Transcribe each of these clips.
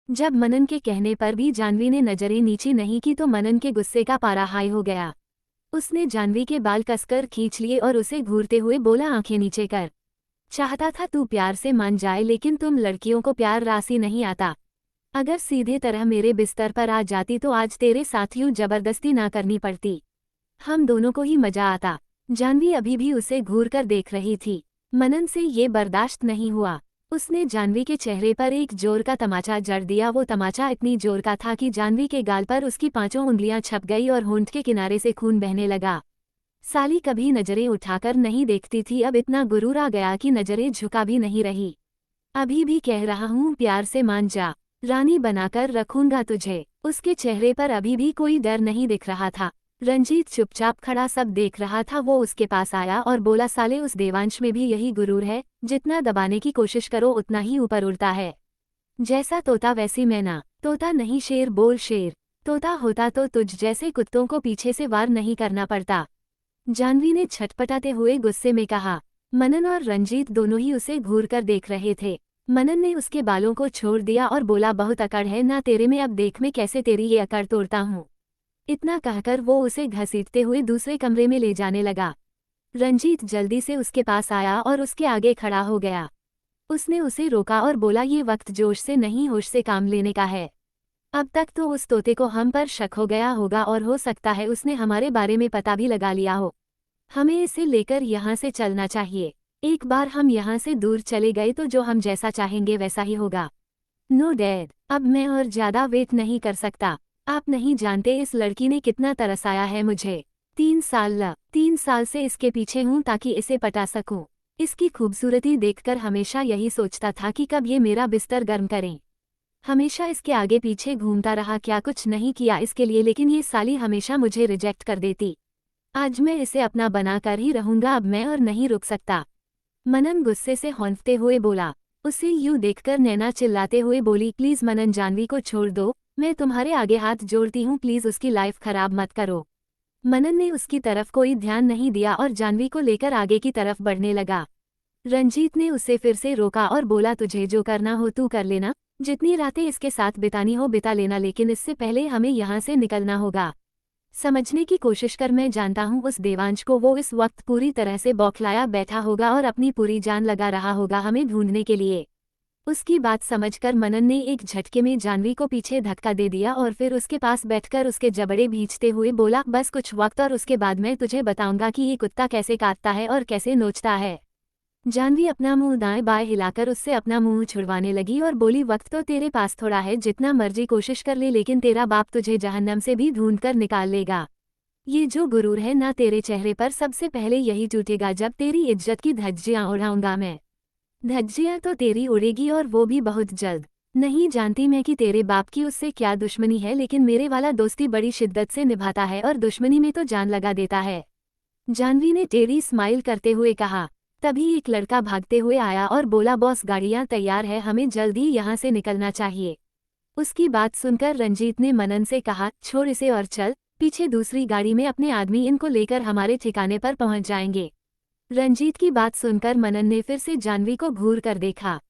जब मनन के कहने पर भी जानवी ने नजरें नीची नहीं की तो मनन के गुस्से का पारा हाई हो गया। उसने जानवी के बाल कसकर खींच लिए और उसे घूरते हुए बोला, आंखें नीचे कर। चाहता था तू प्यार से मान जाए, लेकिन तुम लड़कियों को प्यार रासी नहीं आता। अगर सीधे तरह मेरे बिस्तर पर आ जाती तो आज तेरे साथ यूं जबरदस्ती ना करनी पड़ती, हम दोनों को ही मजा आता। जानवी अभी भी उसे घूर कर देख रही थी। मनन से ये बर्दाश्त नहीं हुआ। उसने जानवी के चेहरे पर एक जोर का तमाचा जड़ दिया। वो तमाचा इतनी जोर का था कि जानवी के गाल पर उसकी 5 उंगलियां छप गई और होंठ के किनारे से खून बहने लगा। साली कभी नजरें उठाकर नहीं देखती थी, अब इतना गुरूर आ गया कि नजरें झुका भी नहीं रही। अभी भी कह रहा हूँ, प्यार से मान जा, रानी बनाकर रखूंगा तुझे। उसके चेहरे पर अभी भी कोई डर नहीं दिख रहा था। रंजीत चुपचाप खड़ा सब देख रहा था। वो उसके पास आया और बोला, साले उस देवांश में भी यही गुरूर है, जितना दबाने की कोशिश करो उतना ही ऊपर उड़ता है। जैसा तोता वैसी मैना। तोता नहीं शेर, बोल शेर। तोता होता तो तुझ जैसे कुत्तों को पीछे से वार नहीं करना पड़ता। जानवी ने छटपटाते हुए गुस्से में कहा। मनन और रंजीत दोनों ही उसे घूर कर देख रहे थे। मनन ने उसके बालों को छोड़ दिया और बोला, बहुत अकड़ है ना तेरे में, अब देख मैं कैसे तेरी ये अकड़ तोड़ता हूँ। इतना कहकर वो उसे घसीटते हुए दूसरे कमरे में ले जाने लगा। रंजीत जल्दी से उसके पास आया और उसके आगे खड़ा हो गया। उसने उसे रोका और बोला, ये वक्त जोश से नहीं होश से काम लेने का है। अब तक तो उस तोते को हम पर शक हो गया होगा और हो सकता है उसने हमारे बारे में पता भी लगा लिया हो। हमें इसे लेकर यहाँ से चलना चाहिए। एक बार हम यहाँ से दूर चले गए तो जो हम जैसा चाहेंगे वैसा ही होगा। नो डैड, अब मैं और ज्यादा वेट नहीं कर सकता। आप नहीं जानते इस लड़की ने कितना तरसाया है मुझे। 3 साल से इसके पीछे हूँ ताकि इसे पटा सकूं। इसकी खूबसूरती देखकर हमेशा यही सोचता था कि कब ये मेरा बिस्तर गर्म करें। हमेशा इसके आगे पीछे घूमता रहा, क्या कुछ नहीं किया इसके लिए, लेकिन ये साली हमेशा मुझे रिजेक्ट कर देती। आज मैं इसे अपना बनाकर ही रहूंगा, अब मैं और नहीं रुक सकता। मनन गुस्से से हौंफते हुए बोला। उसे यूं देखकर नैना चिल्लाते हुए बोली, प्लीज मनन, जानवी को छोड़ दो, मैं तुम्हारे आगे हाथ जोड़ती हूँ, प्लीज उसकी लाइफ खराब मत करो। मनन ने उसकी तरफ कोई ध्यान नहीं दिया और जानवी को लेकर आगे की तरफ बढ़ने लगा। रंजीत ने उसे फिर से रोका और बोला, तुझे जो करना हो तू कर लेना, जितनी रातें इसके साथ बितानी हो बिता लेना, लेकिन इससे पहले हमें यहाँ से निकलना होगा। समझने की कोशिश कर, मैं जानता हूँ उस देवांश को, वो इस वक्त पूरी तरह से बौखलाया बैठा होगा और अपनी पूरी जान लगा रहा होगा हमें ढूंढने के लिए। उसकी बात समझकर मनन ने एक झटके में जानवी को पीछे धक्का दे दिया और फिर उसके पास बैठकर उसके जबड़े भींचते हुए बोला, बस कुछ वक्त और उसके बाद मैं तुझे बताऊंगा कि ये कुत्ता कैसे काटता है और कैसे नोचता है। जानवी अपना मुंह दाएं बाएं हिलाकर उससे अपना मुंह छुड़वाने लगी और बोली, वक्त तो तेरे पास थोड़ा है, जितना मर्जी कोशिश कर ले, लेकिन तेरा बाप तुझे जहन्नम से भी ढूंढ कर निकाल लेगा। ये जो गुरूर है ना तेरे चेहरे पर, सबसे पहले यही टूटेगा जब तेरी इज्जत की धज्जियां उड़ाऊंगा मैं। धज्जियां तो तेरी उड़ेगी और वो भी बहुत जल्द। नहीं जानती मैं कि तेरे बाप की उससे क्या दुश्मनी है, लेकिन मेरे वाला दोस्ती बड़ी शिद्दत से निभाता है और दुश्मनी में तो जान लगा देता है। जानवी ने टेढ़ी स्माइल करते हुए कहा। तभी एक लड़का भागते हुए आया और बोला, बॉस गाड़ियां तैयार है, हमें जल्द ही यहाँ से निकलना चाहिए। उसकी बात सुनकर रंजीत ने मनन से कहा, छोड़ इसे और चल, पीछे दूसरी गाड़ी में अपने आदमी इनको लेकर हमारे ठिकाने पर पहुंच जाएंगे। रंजीत की बात सुनकर मनन ने फिर से जानवी को घूर कर देखा।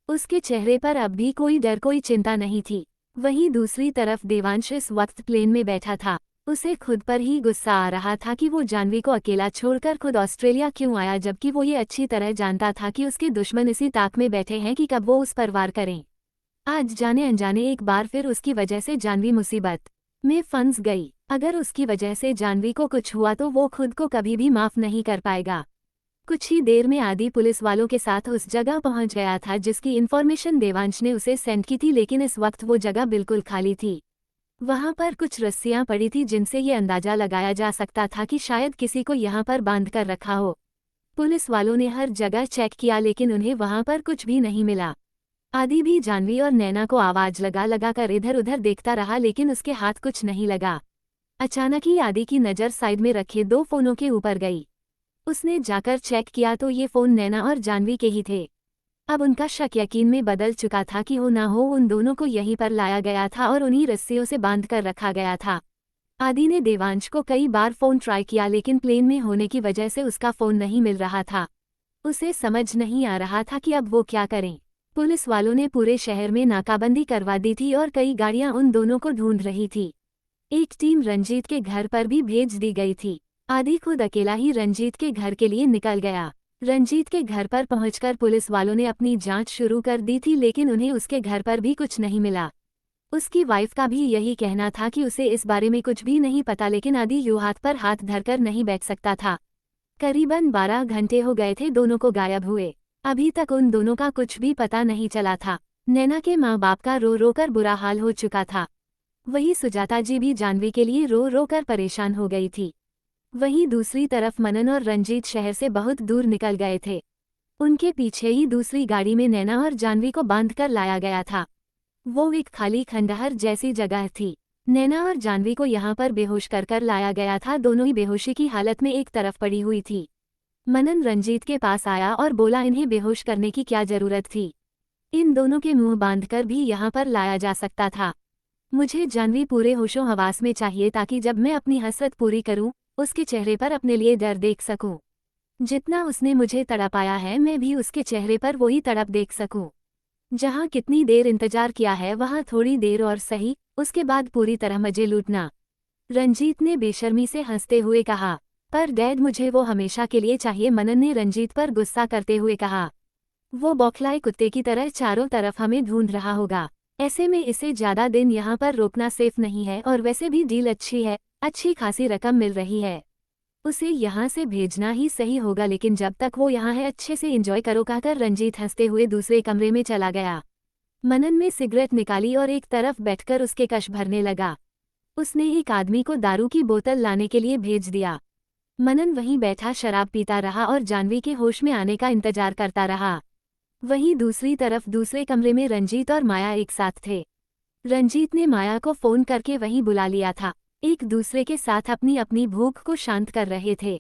उसके चेहरे पर अब भी कोई डर कोई चिंता नहीं थी। वहीं दूसरी तरफ देवांश इस वक्त प्लेन में बैठा था। उसे खुद पर ही गुस्सा आ रहा था कि वो जानवी को अकेला छोड़कर खुद ऑस्ट्रेलिया क्यों आया, जबकि वो ये अच्छी तरह जानता था कि उसके दुश्मन इसी ताक में बैठे हैं कि कब वो उस पर वार करें। आज जाने अनजाने एक बार फिर उसकी वजह से जानवी मुसीबत में फंस गई। अगर उसकी वजह से जानवी को कुछ हुआ तो वो खुद को कभी भी माफ नहीं कर पाएगा। कुछ ही देर में आदि पुलिस वालों के साथ उस जगह पहुंच गया था जिसकी इन्फॉर्मेशन देवांश ने उसे सेंड की थी, लेकिन इस वक्त वो जगह बिल्कुल खाली थी। वहां पर कुछ रस्सियां पड़ी थी जिनसे ये अंदाजा लगाया जा सकता था कि शायद किसी को यहां पर बांध कर रखा हो। पुलिस वालों ने हर जगह चेक किया लेकिन उन्हें वहां पर कुछ भी नहीं मिला। आदि भी जानवी और नैना को आवाज लगा लगा कर इधर उधर देखता रहा, लेकिन उसके हाथ कुछ नहीं लगा। अचानक ही आदि की नज़र साइड में रखे 2 फोनों के ऊपर गई। उसने जाकर चेक किया तो ये फोन नैना और जानवी के ही थे। अब उनका शक यकीन में बदल चुका था कि हो ना हो उन दोनों को यहीं पर लाया गया था और उन्हीं रस्सियों से बांध कर रखा गया था। आदि ने देवांश को कई बार फोन ट्राई किया, लेकिन प्लेन में होने की वजह से उसका फोन नहीं मिल रहा था। उसे समझ नहीं आ रहा था कि अब वो क्या करें। पुलिस वालों ने पूरे शहर में नाकाबंदी करवा दी थी और कई गाड़ियां उन दोनों को ढूंढ रही थी। एक टीम रंजीत के घर पर भी भेज दी गई थी। आदि खुद अकेला ही रंजीत के घर के लिए निकल गया। रंजीत के घर पर पहुंचकर पुलिस वालों ने अपनी जांच शुरू कर दी थी, लेकिन उन्हें उसके घर पर भी कुछ नहीं मिला। उसकी वाइफ का भी यही कहना था कि उसे इस बारे में कुछ भी नहीं पता, लेकिन आदि यूं हाथ पर हाथ धरकर नहीं बैठ सकता था। करीबन 12 घंटे हो गए थे दोनों को गायब हुए। अभी तक उन दोनों का कुछ भी पता नहीं चला था। नैना के माँ बाप का रो रो कर बुरा हाल हो चुका था। वही सुजाता जी भी जानवी के लिए रो रो कर परेशान हो गई थी। वहीं दूसरी तरफ मनन और रंजीत शहर से बहुत दूर निकल गए थे। उनके पीछे ही दूसरी गाड़ी में नैना और जानवी को बांधकर लाया गया था। वो एक खाली खंडहर जैसी जगह थी। नैना और जानवी को यहाँ पर बेहोश कर लाया गया था। दोनों ही बेहोशी की हालत में एक तरफ पड़ी हुई थी। मनन रंजीत के पास आया और बोला, इन्हें बेहोश करने की क्या जरूरत थी? इन दोनों के मुंह बांधकर भी यहाँ पर लाया जा सकता था। मुझे जानवी पूरे होशो हवास में चाहिए, ताकि जब मैं अपनी हसरत पूरी करूं, उसके चेहरे पर अपने लिए डर देख सकूं। जितना उसने मुझे तड़पाया है, मैं भी उसके चेहरे पर वही तड़प देख सकूं। जहां कितनी देर इंतजार किया है, वहां थोड़ी देर और सही, उसके बाद पूरी तरह मजे लूटना। रंजीत ने बेशर्मी से हंसते हुए कहा। पर डैड, मुझे वो हमेशा के लिए चाहिए, मनन ने रंजीत पर गुस्सा करते हुए कहा। वो बौखलाए कुत्ते की तरह चारों तरफ हमें ढूंढ रहा होगा। ऐसे में इसे ज्यादा दिन यहाँ पर रोकना सेफ नहीं है, और वैसे भी डील अच्छी है, अच्छी खासी रकम मिल रही है। उसे यहाँ से भेजना ही सही होगा, लेकिन जब तक वो यहाँ है अच्छे से एंजॉय करो, कहकर रंजीत हंसते हुए दूसरे कमरे में चला गया। मनन में सिगरेट निकाली और एक तरफ बैठकर उसके कश भरने लगा। उसने एक आदमी को दारू की बोतल लाने के लिए भेज दिया। मनन वहीं बैठा शराब पीता रहा और जानवी के होश में आने का इंतजार करता रहा। वहीं दूसरी तरफ दूसरे कमरे में रंजीत और माया एक साथ थे। रंजीत ने माया को फोन करके वहीं बुला लिया था। एक दूसरे के साथ अपनी अपनी भूख को शांत कर रहे थे।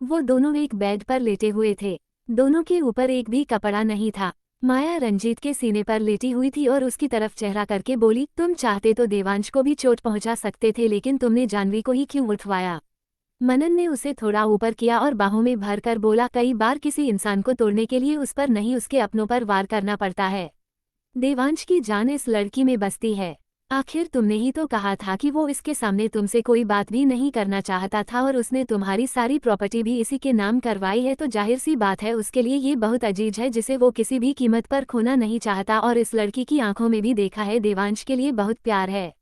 वो दोनों एक बेड पर लेटे हुए थे। दोनों के ऊपर एक भी कपड़ा नहीं था। माया रंजीत के सीने पर लेटी हुई थी और उसकी तरफ चेहरा करके बोली, तुम चाहते तो देवांश को भी चोट पहुंचा सकते थे, लेकिन तुमने जानवी को ही क्यों उठवाया? मनन ने उसे थोड़ा ऊपर किया और बाहों में भरकर बोला, कई बार किसी इंसान को तोड़ने के लिए उस पर नहीं, उसके अपनों पर वार करना पड़ता है। देवांश की जान इस लड़की में बसती है। आखिर तुमने ही तो कहा था कि वो इसके सामने तुमसे कोई बात भी नहीं करना चाहता था, और उसने तुम्हारी सारी प्रॉपर्टी भी इसी के नाम करवाई है, तो जाहिर सी बात है उसके लिए ये बहुत अजीज है, जिसे वो किसी भी कीमत पर खोना नहीं चाहता। और इस लड़की की आंखों में भी देखा है, देवांश के लिए बहुत प्यार है।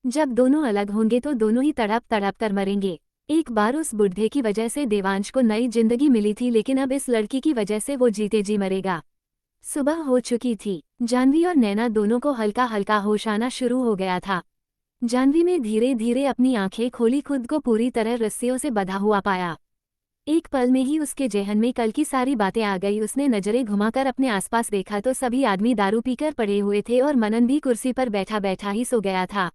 जब दोनों अलग होंगे तो दोनों ही तड़प तड़प कर मरेंगे। एक बार उस बुढ़े की वजह से देवांश को नई जिंदगी मिली थी, लेकिन अब इस लड़की की वजह से वो जीते जी मरेगा। सुबह हो चुकी थी। जानवी और नैना दोनों को हल्का हल्का होश आना शुरू हो गया था। जानवी में धीरे धीरे अपनी आंखें खोली, खुद को पूरी तरह रस्सियों से बंधा हुआ पाया। एक पल में ही उसके जेहन में कल की सारी बातें आ गई। उसने नजरें घुमाकर अपने आसपास देखा तो सभी आदमी दारू पीकर पड़े हुए थे और मनन भी कुर्सी पर बैठा बैठा ही सो गया था।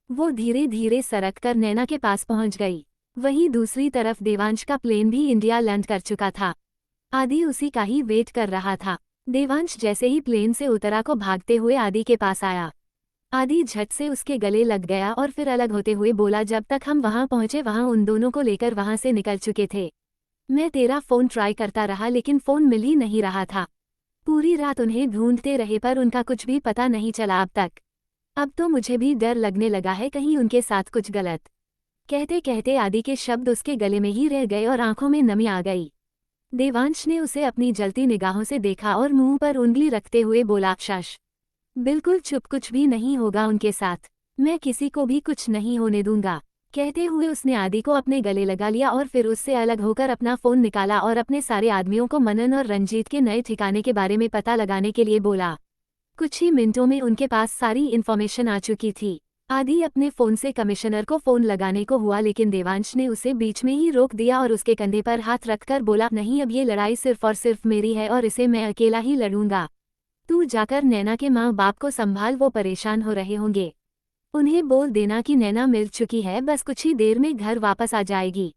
वो धीरे धीरे सरक कर नैना के पास पहुंच गई। वहीं दूसरी तरफ देवांश का प्लेन भी इंडिया लैंड कर चुका था। आदि उसी का ही वेट कर रहा था। देवांश जैसे ही प्लेन से उतरा को भागते हुए आदि के पास आया। आदि झट से उसके गले लग गया और फिर अलग होते हुए बोला, जब तक हम वहां पहुंचे वहां उन दोनों को लेकर वहां से निकल चुके थे। मैं तेरा फोन ट्राई करता रहा, लेकिन फोन मिल ही नहीं रहा था। पूरी रात उन्हें ढूंढते रहे पर उनका कुछ भी पता नहीं चला अब तक। अब तो मुझे भी डर लगने लगा है, कहीं उनके साथ कुछ गलत। कहते कहते आदि के शब्द उसके गले में ही रह गए और आंखों में नमी आ गई। देवांश ने उसे अपनी जलती निगाहों से देखा और मुंह पर उंगली रखते हुए बोला, शश, बिल्कुल चुप, कुछ भी नहीं होगा उनके साथ। मैं किसी को भी कुछ नहीं होने दूंगा। कहते हुए उसने आदि को अपने गले लगा लिया और फिर उससे अलग होकर अपना फोन निकाला और अपने सारे आदमियों को मनन और रंजीत के नए ठिकाने के बारे में पता लगाने के लिए बोला। कुछ ही मिनटों में उनके पास सारी इन्फॉर्मेशन आ चुकी थी। आदि अपने फोन से कमिश्नर को फोन लगाने को हुआ, लेकिन देवांश ने उसे बीच में ही रोक दिया और उसके कंधे पर हाथ रखकर बोला, नहीं, अब ये लड़ाई सिर्फ और सिर्फ मेरी है और इसे मैं अकेला ही लड़ूंगा। तू जाकर नैना के माँ बाप को संभाल, वो परेशान हो रहे होंगे। उन्हें बोल देना कि नैना मिल चुकी है, बस कुछ ही देर में घर वापस आ जाएगी।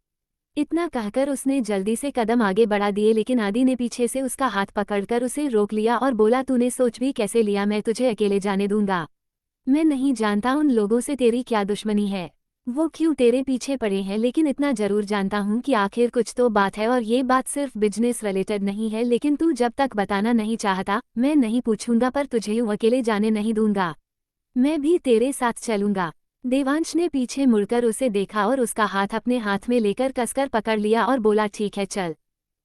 इतना कहकर उसने जल्दी से कदम आगे बढ़ा दिए, लेकिन आदि ने पीछे से उसका हाथ पकड़कर उसे रोक लिया और बोला, तूने सोच भी कैसे लिया मैं तुझे अकेले जाने दूंगा? मैं नहीं जानता उन लोगों से तेरी क्या दुश्मनी है। वो क्यों तेरे पीछे पड़े हैं, लेकिन इतना जरूर जानता हूँ कि आखिर कुछ तो बात है, और ये बात सिर्फ बिजनेस रिलेटेड नहीं है, लेकिन तू जब तक बताना नहीं चाहता मैं नहीं पूछूंगा, पर तुझे यूं अकेले जाने नहीं दूंगा। मैं भी तेरे साथ चलूंगा। देवांश ने पीछे मुड़कर उसे देखा और उसका हाथ अपने हाथ में लेकर कसकर पकड़ लिया और बोला, ठीक है चल।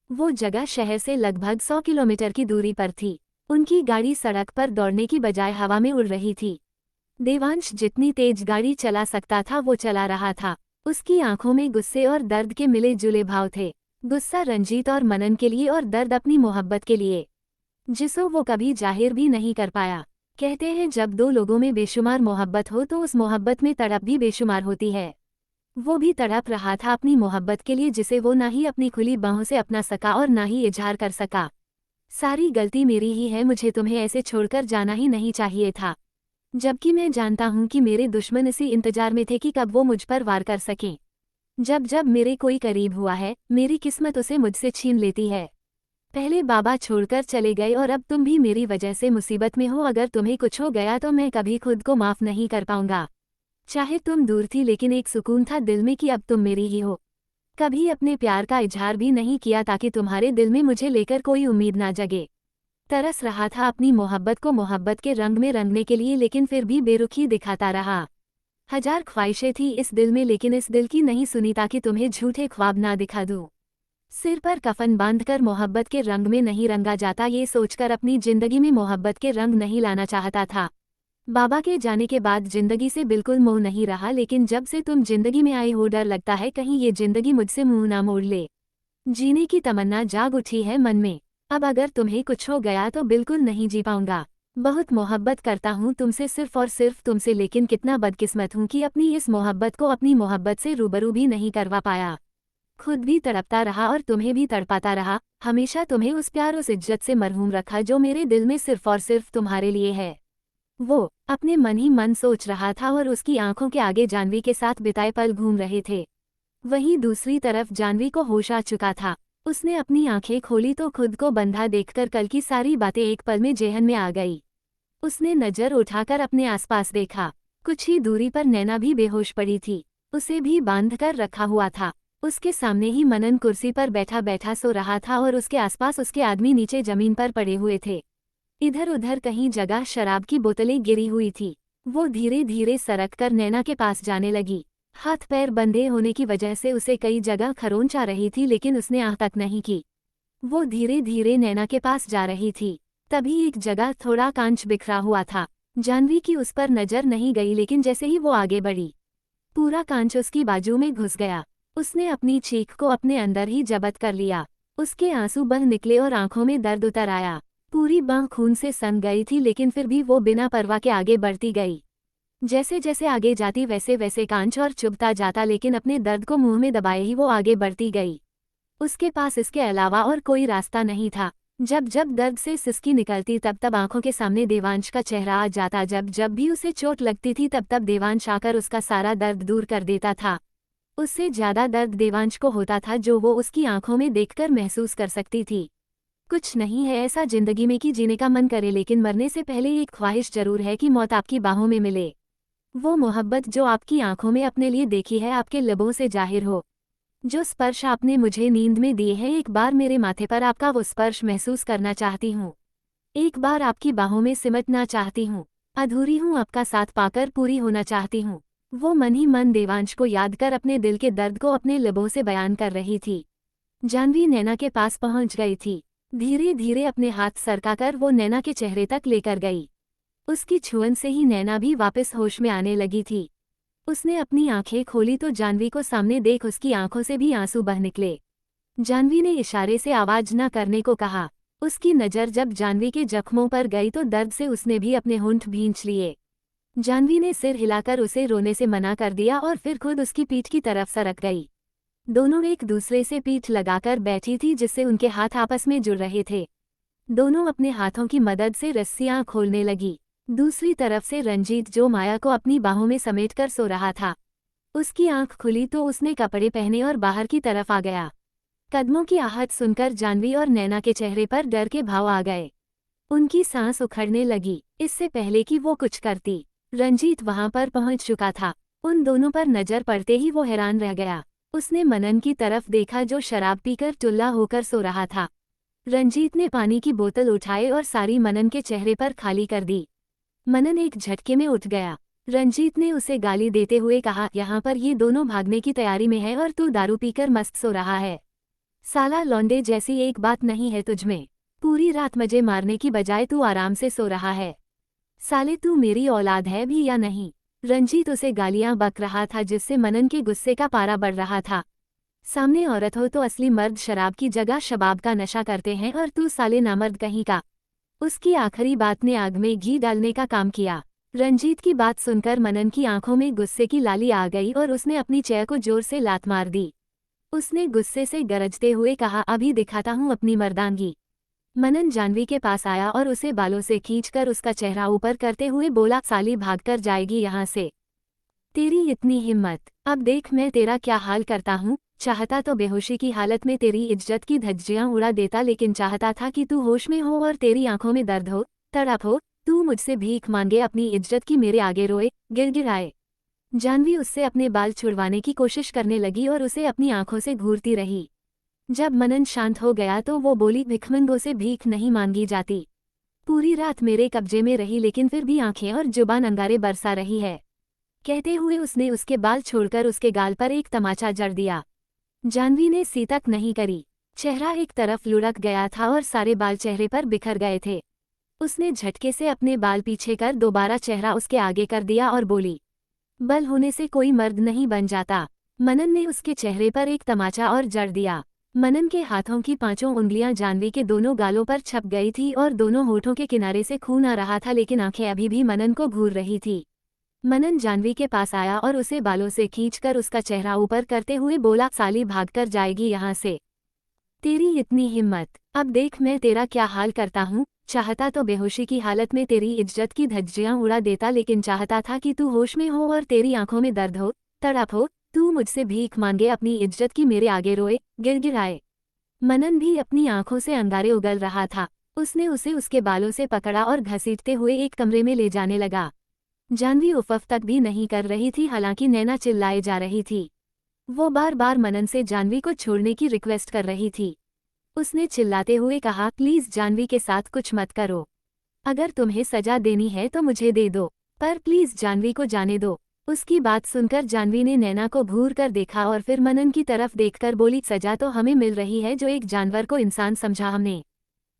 वो जगह शहर से लगभग 100 किलोमीटर की दूरी पर थी। उनकी गाड़ी सड़क पर दौड़ने की बजाय हवा में उड़ रही थी। देवांश जितनी तेज गाड़ी चला सकता था वो चला रहा था। उसकी आंखों में गुस्से और दर्द के मिले जुले भाव थे। गुस्सा रंजीत और मनन के लिए, और दर्द अपनी मोहब्बत के लिए, जिसो वो कभी जाहिर भी नहीं कर पाया। कहते हैं जब दो लोगों में बेशुमार मोहब्बत हो तो उस मोहब्बत में तड़प भी बेशुमार होती है। वो भी तड़प रहा था अपनी मोहब्बत के लिए, जिसे वो ना ही अपनी खुली बाहों से अपना सका और ना ही इजहार कर सका। सारी गलती मेरी ही है, मुझे तुम्हें ऐसे छोड़कर जाना ही नहीं चाहिए था। जबकि मैं जानता हूँ कि मेरे दुश्मन इसी इंतजार में थे कि कब वो मुझ पर वार कर सकें। जब जब मेरे कोई करीब हुआ है, मेरी किस्मत उसे मुझसे छीन लेती है। पहले बाबा छोड़कर चले गए और अब तुम भी मेरी वजह से मुसीबत में हो। अगर तुम्हें कुछ हो गया तो मैं कभी खुद को माफ नहीं कर पाऊंगा। चाहे तुम दूर थी, लेकिन एक सुकून था दिल में कि अब तुम मेरी ही हो। कभी अपने प्यार का इजहार भी नहीं किया ताकि तुम्हारे दिल में मुझे लेकर कोई उम्मीद ना जगे। तरस रहा था अपनी मोहब्बत को मोहब्बत के रंग में रंगने के लिए, लेकिन फिर भी बेरुखी दिखाता रहा। हजार ख्वाहिशें थी इस दिल में, लेकिन इस दिल की नहीं सुनी ताकि तुम्हें झूठे ख्वाब ना दिखा दूं। सिर पर कफन बांधकर मोहब्बत के रंग में नहीं रंगा जाता, ये सोचकर अपनी जिंदगी में मोहब्बत के रंग नहीं लाना चाहता था। बाबा के जाने के बाद जिंदगी से बिल्कुल मोह नहीं रहा, लेकिन जब से तुम जिंदगी में आई हो डर लगता है कहीं ये जिंदगी मुझसे मुंह ना मोड़ ले। जीने की तमन्ना जाग उठी है मन में। अब अगर तुम्हें कुछ हो गया तो बिल्कुल नहीं जी पाऊंगा। बहुत मोहब्बत करता हूँ तुमसे, सिर्फ और सिर्फ तुमसे, लेकिन कितना बदकिस्मत हूँ कि अपनी इस मोहब्बत को अपनी मोहब्बत से रूबरू भी नहीं करवा पाया। खुद भी तड़पता रहा और तुम्हें भी तड़पाता रहा। हमेशा तुम्हें उस प्यार उस इज्जत से मरहूम रखा जो मेरे दिल में सिर्फ और सिर्फ तुम्हारे लिए है। वो अपने मन ही मन सोच रहा था और उसकी आंखों के आगे जानवी के साथ बिताए पल घूम रहे थे। वहीं दूसरी तरफ जानवी को होश आ चुका था। उसने अपनी आंखें खोली तो खुद को बंधा देखकर कल की सारी बातें एक पल में जेहन में आ गई। उसने नजर उठाकर अपने आसपास देखा। कुछ ही दूरी पर नैना भी बेहोश पड़ी थी। उसे भी बांध कर रखा हुआ था। उसके सामने ही मनन कुर्सी पर बैठा बैठा सो रहा था और उसके आसपास उसके आदमी नीचे जमीन पर पड़े हुए थे। इधर उधर कहीं जगह शराब की बोतलें गिरी हुई थी। वो धीरे धीरे सरक कर नैना के पास जाने लगी। हाथ पैर बंधे होने की वजह से उसे कई जगह खरोंच आ रही थी, लेकिन उसने आह तक नहीं की। वो धीरे धीरे नैना के पास जा रही थी। तभी एक जगह थोड़ा कांच बिखरा हुआ था। जानवी की उस पर नजर नहीं गई, लेकिन जैसे ही वो आगे बढ़ी पूरा कांच उसकी बाजू में घुस गया। उसने अपनी चीख को अपने अंदर ही जब्त कर लिया। उसके आंसू बह निकले और आंखों में दर्द उतर आया। पूरी बांह खून से सन गई थी, लेकिन फिर भी वो बिना परवाह के आगे बढ़ती गई। जैसे जैसे आगे जाती वैसे वैसे कांच और चुभता जाता, लेकिन अपने दर्द को मुंह में दबाए ही वो आगे बढ़ती गई। उसके पास इसके अलावा और कोई रास्ता नहीं था। जब जब दर्द से सिसकी निकलती तब तब आंखों के सामने देवांश का चेहरा आ जाता। जब जब भी उसे चोट लगती थी तब तब देवांश आकर उसका सारा दर्द दूर कर देता था। उससे ज्यादा दर्द देवांश को होता था, जो वो उसकी आंखों में देखकर महसूस कर सकती थी। कुछ नहीं है ऐसा जिंदगी में कि जीने का मन करे, लेकिन मरने से पहले एक ख्वाहिश जरूर है कि मौत आपकी बाहों में मिले। वो मोहब्बत जो आपकी आंखों में अपने लिए देखी है आपके लबों से जाहिर हो। जो स्पर्श आपने मुझे नींद में दिए हैं, एक बार मेरे माथे पर आपका वो स्पर्श महसूस करना चाहती हूँ। एक बार आपकी बाहों में सिमटना चाहती हूँ। अधूरी हूँ आपका साथ पाकर पूरी होना चाहती हूँ। वो मन ही मन देवांश को याद कर अपने दिल के दर्द को अपने लबों से बयान कर रही थी। जानवी नैना के पास पहुंच गई थी। धीरे धीरे अपने हाथ सरकाकर वो नैना के चेहरे तक लेकर गई। उसकी छुअन से ही नैना भी वापस होश में आने लगी थी। उसने अपनी आंखें खोली तो जानवी को सामने देख उसकी आंखों से भी आंसू बह निकले। जानवी ने इशारे से आवाज न करने को कहा। उसकी नज़र जब जानवी के जख्मों पर गई तो दर्द से उसने भी अपने होंठ भींच लिए। जानवी ने सिर हिलाकर उसे रोने से मना कर दिया और फिर खुद उसकी पीठ की तरफ सरक गई। दोनों एक दूसरे से पीठ लगाकर बैठी थी, जिससे उनके हाथ आपस में जुड़ रहे थे। दोनों अपने हाथों की मदद से रस्सियां खोलने लगी। दूसरी तरफ से रंजीत, जो माया को अपनी बाहों में समेटकर सो रहा था, उसकी आंख खुली तो उसने कपड़े पहने और बाहर की तरफ आ गया। कदमों की आहट सुनकर जानवी और नैना के चेहरे पर डर के भाव आ गए। उनकी सांस उखड़ने लगी। इससे पहले कि वो कुछ करती, रंजीत वहां पर पहुंच चुका था। उन दोनों पर नजर पड़ते ही वो हैरान रह गया। उसने मनन की तरफ देखा जो शराब पीकर टुल्ला होकर सो रहा था। रंजीत ने पानी की बोतल उठाई और सारी मनन के चेहरे पर खाली कर दी। मनन एक झटके में उठ गया। रंजीत ने उसे गाली देते हुए कहा, यहाँ पर ये दोनों भागने की तैयारी में है और तू दारू पीकर मस्त सो रहा है। साला लौंडे जैसी एक बात नहीं है तुझमें। पूरी रात मजे मारने की बजाय तू आराम से सो रहा है। साले तू मेरी औलाद है भी या नहीं? रंजीत उसे गालियां बक रहा था जिससे मनन के गुस्से का पारा बढ़ रहा था। सामने औरत हो तो असली मर्द शराब की जगह शबाब का नशा करते हैं और तू साले नामर्द कहीं का। उसकी आखिरी बात ने आग में घी डालने का काम किया। रंजीत की बात सुनकर मनन की आंखों में गुस्से की लाली आ गई और उसने अपनी चेयर को जोर से लात मार दी। उसने गुस्से से गरजते हुए कहा, अभी दिखाता हूँ अपनी मर्दानगी। मनन जानवी के पास आया और उसे बालों से खींचकर उसका चेहरा ऊपर करते हुए बोला, साली भागकर जाएगी यहाँ से? तेरी इतनी हिम्मत? अब देख मैं तेरा क्या हाल करता हूँ। चाहता तो बेहोशी की हालत में तेरी इज्जत की धज्जियां उड़ा देता, लेकिन चाहता था कि तू होश में हो और तेरी आंखों में दर्द हो, तड़प हो, तू मुझसे भीख मांगे अपनी इज्जत की, मेरे आगे रोए, गिड़गिड़ाए। जानवी उससे अपने बाल छुड़वाने की कोशिश करने लगी और उसे अपनी आंखों से घूरती रही। जब मनन शांत हो गया तो वो बोली, भिखमंगों से भीख नहीं मांगी जाती। पूरी रात मेरे कब्जे में रही लेकिन फिर भी आंखें और जुबान अंगारे बरसा रही है। कहते हुए उसने उसके बाल छोड़कर उसके गाल पर एक तमाचा जड़ दिया। जानवी ने सी तक नहीं करी। चेहरा एक तरफ लुढ़क गया था और सारे बाल चेहरे पर बिखर गए थे। उसने झटके से अपने बाल पीछे कर दोबारा चेहरा उसके आगे कर दिया और बोली, बल होने से कोई मर्द नहीं बन जाता। मनन ने उसके चेहरे पर एक तमाचा और जड़ दिया। मनन के हाथों की 5 उंगलियां जानवी के दोनों गालों पर छप गई थी और दोनों होठों के किनारे से खून आ रहा था, लेकिन आंखें अभी भी मनन को घूर रही थी। मनन जानवी के पास आया और उसे बालों से खींचकर उसका चेहरा ऊपर करते हुए बोला, साली भागकर जाएगी यहाँ से? तेरी इतनी हिम्मत? अब देख मैं तेरा क्या हाल करता हूँ। चाहता तो बेहोशी की हालत में तेरी इज्जत की धज्जियां उड़ा देता, लेकिन चाहता था कि तू होश में हो और तेरी आंखों में दर्द हो, तड़प हो, तू मुझसे भीख मांगे अपनी इज्जत की, मेरे आगे रोए, गिड़गिड़ाए। मनन भी अपनी आंखों से अंगारे उगल रहा था। उसने उसे उसके बालों से पकड़ा और घसीटते हुए एक कमरे में ले जाने लगा। जानवी उफ़ तक भी नहीं कर रही थी, हालांकि नैना चिल्लाए जा रही थी। वो बार बार मनन से जानवी को छोड़ने की रिक्वेस्ट कर रही थी। उसने चिल्लाते हुए कहा, प्लीज जानवी के साथ कुछ मत करो। अगर तुम्हें सजा देनी है तो मुझे दे दो, पर प्लीज जानवी को जाने दो। उसकी बात सुनकर जानवी ने नैना को घूर कर देखा और फिर मनन की तरफ देखकर बोली, सजा तो हमें मिल रही है जो एक जानवर को इंसान समझा हमने,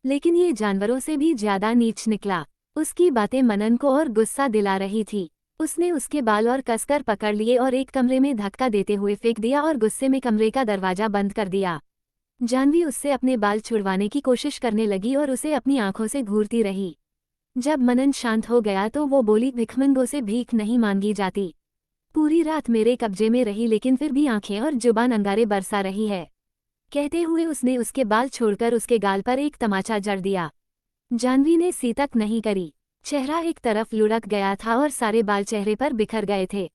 लेकिन ये जानवरों से भी ज्यादा नीच निकला। उसकी बातें मनन को और गुस्सा दिला रही थी। उसने उसके बाल और कसकर पकड़ लिए और एक कमरे में धक्का देते हुए फेंक दिया और गुस्से में कमरे का दरवाजा बंद कर दिया। जानवी उससे अपने बाल छुड़वाने की कोशिश करने लगी और उसे अपनी आंखों से घूरती रही। जब मनन शांत हो गया तो वो बोली, भिखमंगों से भीख नहीं मांगी जाती। पूरी रात मेरे कब्जे में रही लेकिन फिर भी आंखें और जुबान अंगारे बरसा रही है। कहते हुए उसने उसके बाल छोड़कर उसके गाल पर एक तमाचा जड़ दिया। जानवी ने सी तक नहीं करी। चेहरा एक तरफ लुढ़क गया था और सारे बाल चेहरे पर बिखर गए थे।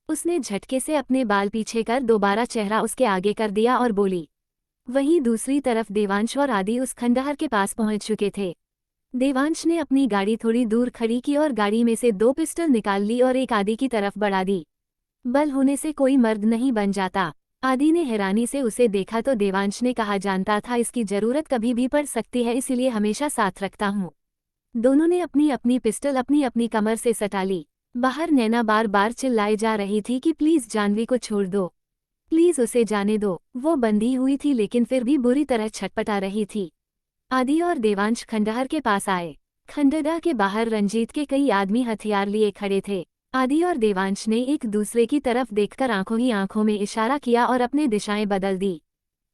उसने झटके से अपने बाल पीछे कर दोबारा चेहरा उसके आगे कर दिया और बोली। वहीं दूसरी तरफ देवांश और आदि उस खंडहर के पास पहुंच चुके थे। देवांश ने अपनी गाड़ी थोड़ी दूर खड़ी की और गाड़ी में से 2 पिस्टल निकाल ली और एक आदि की तरफ बढ़ा दी। बल होने से कोई मर्द नहीं बन जाता। आदि ने हैरानी से उसे देखा तो देवांश ने कहा, जानता था इसकी जरूरत कभी भी पड़ सकती है, इसलिए हमेशा साथ रखता हूँ। दोनों ने अपनी अपनी पिस्टल अपनी अपनी कमर से सटा ली। बाहर नैना बार बार चिल्लाए जा रही थी कि प्लीज जानवी को छोड़ दो, प्लीज उसे जाने दो। वो बंधी हुई थी लेकिन फिर भी बुरी तरह छटपटा रही थी। आदि और देवांश खंडहर के पास आए। खंडहर के बाहर रंजीत के कई आदमी हथियार लिए खड़े थे। आदि और देवांश ने एक दूसरे की तरफ देखकर आंखों ही आंखों में इशारा किया और अपने दिशाएं बदल दी।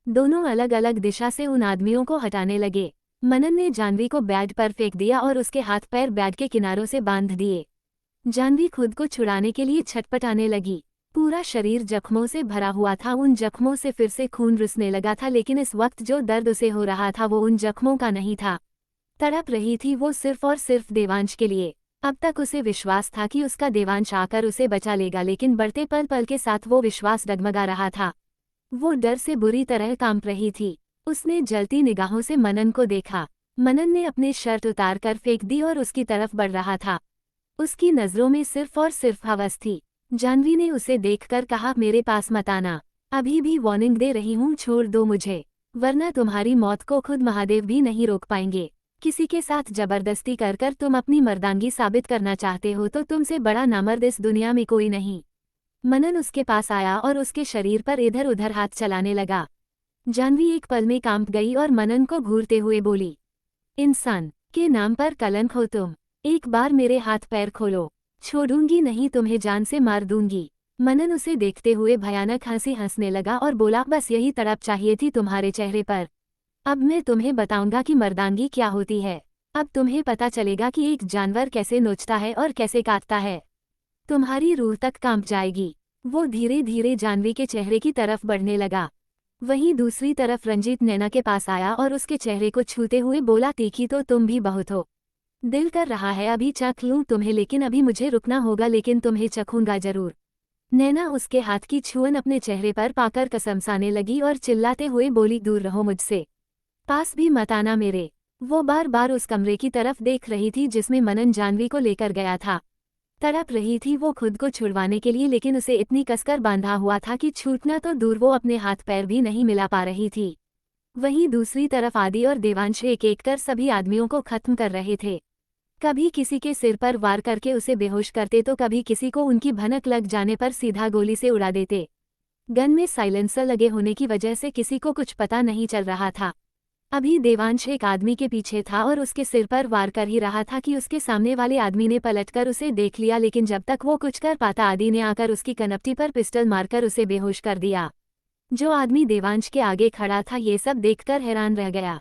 दोनों अलग अलग दिशा से उन आदमियों को हटाने लगे। मनन ने जानवी को बेड पर फेंक दिया और उसके हाथ पैर बेड के किनारों से बांध दिए। जानवी खुद को छुड़ाने के लिए छटपटाने लगी। पूरा शरीर जख्मों से भरा हुआ था। उन जख्मों से फिर से खून रिसने लगा था, लेकिन इस वक्त जो दर्द उसे हो रहा था वो उन जख्मों का नहीं था। तड़प रही थी वो सिर्फ और सिर्फ देवांश के लिए। अब तक उसे विश्वास था कि उसका देवांश आकर उसे बचा लेगा, लेकिन बढ़ते पल पल के साथ वो विश्वास डगमगा रहा था। वो डर से बुरी तरह कांप रही थी। उसने जलती निगाहों से मनन को देखा। मनन ने अपनी शर्ट उतार कर फेंक दी और उसकी तरफ बढ़ रहा था। उसकी नजरों में सिर्फ और सिर्फ हवस थी। जानवी ने उसे देखकर कहा, मेरे पास मत आना, अभी भी वार्निंग दे रही हूँ, छोड़ दो मुझे, वरना तुम्हारी मौत को खुद महादेव भी नहीं रोक पाएंगे। किसी के साथ जबरदस्ती कर कर तुम अपनी मर्दांगी साबित करना चाहते हो तो तुमसे बड़ा नामर्द इस दुनिया में कोई नहीं। मनन उसके पास आया और उसके शरीर पर इधर उधर हाथ चलाने लगा। जानवी एक पल में कांप गई और मनन को घूरते हुए बोली, इंसान के नाम पर कलंक हो तुम, एक बार मेरे हाथ पैर खोलो, छोड़ूंगी नहीं, तुम्हें जान से मार दूंगी। मनन उसे देखते हुए भयानक हंसी हंसने लगा और बोला, बस यही तड़प चाहिए थी तुम्हारे चेहरे पर। अब मैं तुम्हें बताऊंगा कि मर्दांगी क्या होती है। अब तुम्हें पता चलेगा कि एक जानवर कैसे नोचता है और कैसे काटता है। तुम्हारी रूह तक कांप जाएगी। वो धीरे धीरे जानवी के चेहरे की तरफ बढ़ने लगा। वहीं दूसरी तरफ रंजीत नैना के पास आया और उसके चेहरे को छूते हुए बोला, तीखी तो तुम भी बहुत हो, दिल कर रहा है अभी चख लूं तुम्हें, लेकिन अभी मुझे रुकना होगा, लेकिन तुम्हें चखूंगा जरूर। नैना उसके हाथ की छुअन अपने चेहरे पर पाकर कसमसाने लगी और चिल्लाते हुए बोली, दूर रहो मुझसे, पास भी मत आना मेरे। वो बार बार उस कमरे की तरफ देख रही थी जिसमें मनन जानवी को लेकर गया था। तड़प रही थी वो खुद को छुड़वाने के लिए, लेकिन उसे इतनी कसकर बांधा हुआ था कि छूटना तो दूर, वो अपने हाथ पैर भी नहीं मिला पा रही थी। वहीं दूसरी तरफ आदि और देवांश एक एक कर सभी आदमियों को खत्म कर रहे थे। कभी किसी के सिर पर वार करके उसे बेहोश करते तो कभी किसी को उनकी भनक लग जाने पर सीधा गोली से उड़ा देते। गन में साइलेंसर लगे होने की वजह से किसी को कुछ पता नहीं चल रहा था। अभी देवांश एक आदमी के पीछे था और उसके सिर पर वार कर ही रहा था कि उसके सामने वाले आदमी ने पलटकर उसे देख लिया, लेकिन जब तक वो कुछ कर पाता आदि ने आकर उसकी कनपटी पर पिस्टल मारकर उसे बेहोश कर दिया। जो आदमी देवांश के आगे खड़ा था ये सब देखकर हैरान रह गया।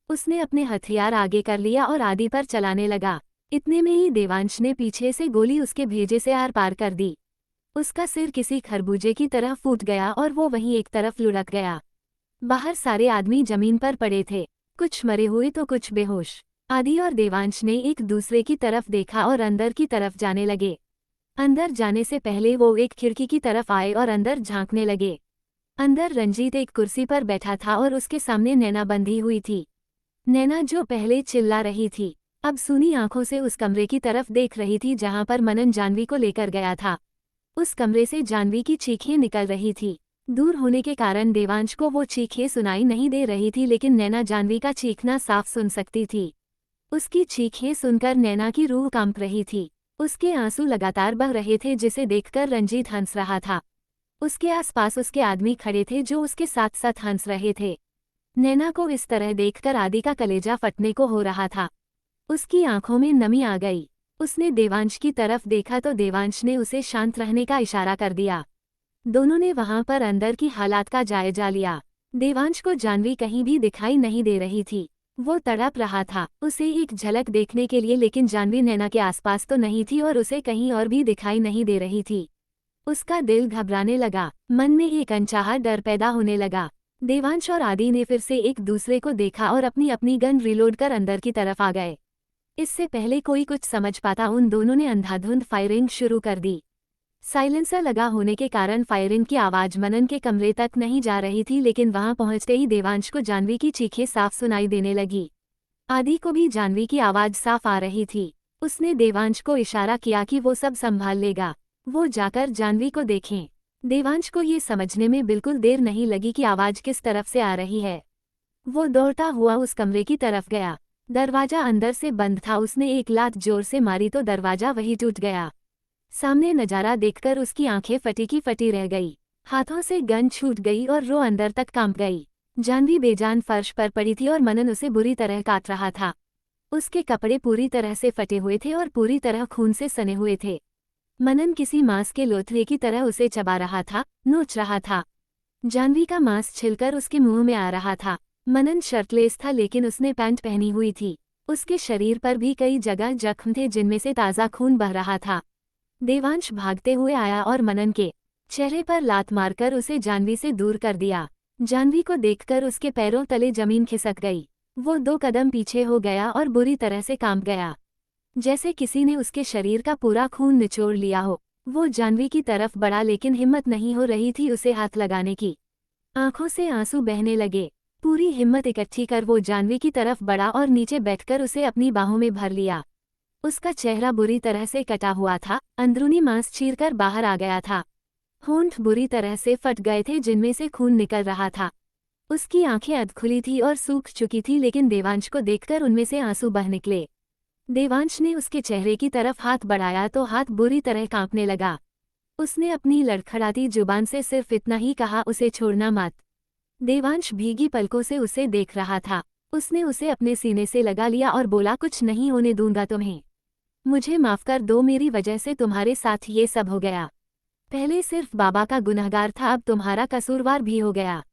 उसने अपने हथियार आगे कर लिया और आदि पर चलाने लगा। इतने में ही देवांश ने पीछे से गोली उसके भेजे से आर पार कर दी। उसका सिर किसी खरबूजे की तरह फूट गया और वो वहीं एक तरफ लुढ़क गया। बाहर सारे आदमी जमीन पर पड़े थे, कुछ मरे हुए तो कुछ बेहोश। आदि और देवांश ने एक दूसरे की तरफ देखा और अंदर की तरफ जाने लगे। अंदर जाने से पहले वो एक खिड़की की तरफ आए और अंदर झांकने लगे। अंदर रंजीत एक कुर्सी पर बैठा था और उसके सामने नैना बंधी हुई थी। नैना जो पहले चिल्ला रही थी, अब सूनी आंखों से उस कमरे की तरफ देख रही थी जहां पर मनन जानवी को लेकर गया था। उस कमरे से जानवी की चीखें निकल रही थी। दूर होने के कारण देवांश को वो चीखें सुनाई नहीं दे रही थी, लेकिन नैना जानवी का चीखना साफ सुन सकती थी। उसकी चीखें सुनकर नैना की रूह कांप रही थी। उसके आंसू लगातार बह रहे थे जिसे देखकर रंजीत हंस रहा था। उसके आसपास उसके आदमी खड़े थे जो उसके साथ साथ हंस रहे थे। नैना को इस तरह देखकर आदि का कलेजा फटने को हो रहा था। उसकी आंखों में नमी आ गई। उसने देवांश की तरफ देखा तो देवांश ने उसे शांत रहने का इशारा कर दिया। दोनों ने वहां पर अंदर की हालात का जायजा लिया। देवांश को जानवी कहीं भी दिखाई नहीं दे रही थी। वो तड़प रहा था उसे एक झलक देखने के लिए, लेकिन जानवी नैना के आसपास तो नहीं थी और उसे कहीं और भी दिखाई नहीं दे रही थी। उसका दिल घबराने लगा, मन में एक अनचाहा डर पैदा होने लगा। देवांश और आदि ने फिर से एक दूसरे को देखा और अपनी अपनी गन रिलोड कर अंदर की तरफ आ गए। इससे पहले कोई कुछ समझ पाता उन दोनों ने अंधाधुंध फायरिंग शुरू कर दी। साइलेंसर लगा होने के कारण फायरिंग की आवाज मनन के कमरे तक नहीं जा रही थी, लेकिन वहां पहुंचते ही देवांश को जानवी की चीखें साफ सुनाई देने लगी। आदि को भी जानवी की आवाज साफ आ रही थी। उसने देवांश को इशारा किया कि वो सब संभाल लेगा, वो जाकर जानवी को देखें। देवांश को ये समझने में बिल्कुल देर नहीं लगी कि आवाज किस तरफ से आ रही है। वो दौड़ता हुआ उस कमरे की तरफ गया। दरवाजा अंदर से बंद था। उसने एक लात जोर से मारी तो दरवाजा वही टूट गया। सामने नजारा देखकर उसकी आंखें फटी की फटी रह गई, हाथों से गन छूट गई और वो अंदर तक कांप गई। जानवी बेजान फर्श पर पड़ी थी और मनन उसे बुरी तरह काट रहा था। उसके कपड़े पूरी तरह से फटे हुए थे और पूरी तरह खून से सने हुए थे। मनन किसी मांस के लोथड़े की तरह उसे चबा रहा था, नोच रहा था। जानवी का मांस छिलकर उसके मुंह में आ रहा था। मनन शर्टलेस था, लेकिन उसने पैंट पहनी हुई थी। उसके शरीर पर भी कई जगह जख्म थे जिनमें से ताज़ा खून बह रहा था। देवांश भागते हुए आया और मनन के चेहरे पर लात मारकर उसे जानवी से दूर कर दिया। जानवी को देखकर उसके पैरों तले जमीन खिसक गई। वो 2 कदम पीछे हो गया और बुरी तरह से कांप गया, जैसे किसी ने उसके शरीर का पूरा खून निचोड़ लिया हो। वो जानवी की तरफ बढ़ा, लेकिन हिम्मत नहीं हो रही थी उसे हाथ लगाने की। आंखों से आंसू बहने लगे। पूरी हिम्मत इकट्ठी कर वो जानवी की तरफ बढ़ा और नीचे बैठकर उसे अपनी बाहों में भर लिया। उसका चेहरा बुरी तरह से कटा हुआ था, अंदरूनी मांस चीरकर बाहर आ गया था। होंठ बुरी तरह से फट गए थे जिनमें से खून निकल रहा था। उसकी आंखें अधखुली थी और सूख चुकी थी, लेकिन देवांश को देखकर उनमें से आंसू बह निकले। देवांश ने उसके चेहरे की तरफ हाथ बढ़ाया तो हाथ बुरी तरह कांपने लगा। उसने अपनी लड़खड़ाती जुबान से सिर्फ इतना ही कहा, उसे छोड़ना मत। देवांश भीगी पलकों से उसे देख रहा था। उसने उसे अपने सीने से लगा लिया और बोला, कुछ नहीं होने दूंगा तुम्हें। मुझे माफ कर दो, मेरी वजह से तुम्हारे साथ ये सब हो गया। पहले सिर्फ बाबा का गुनहगार था, अब तुम्हारा कसूरवार भी हो गया।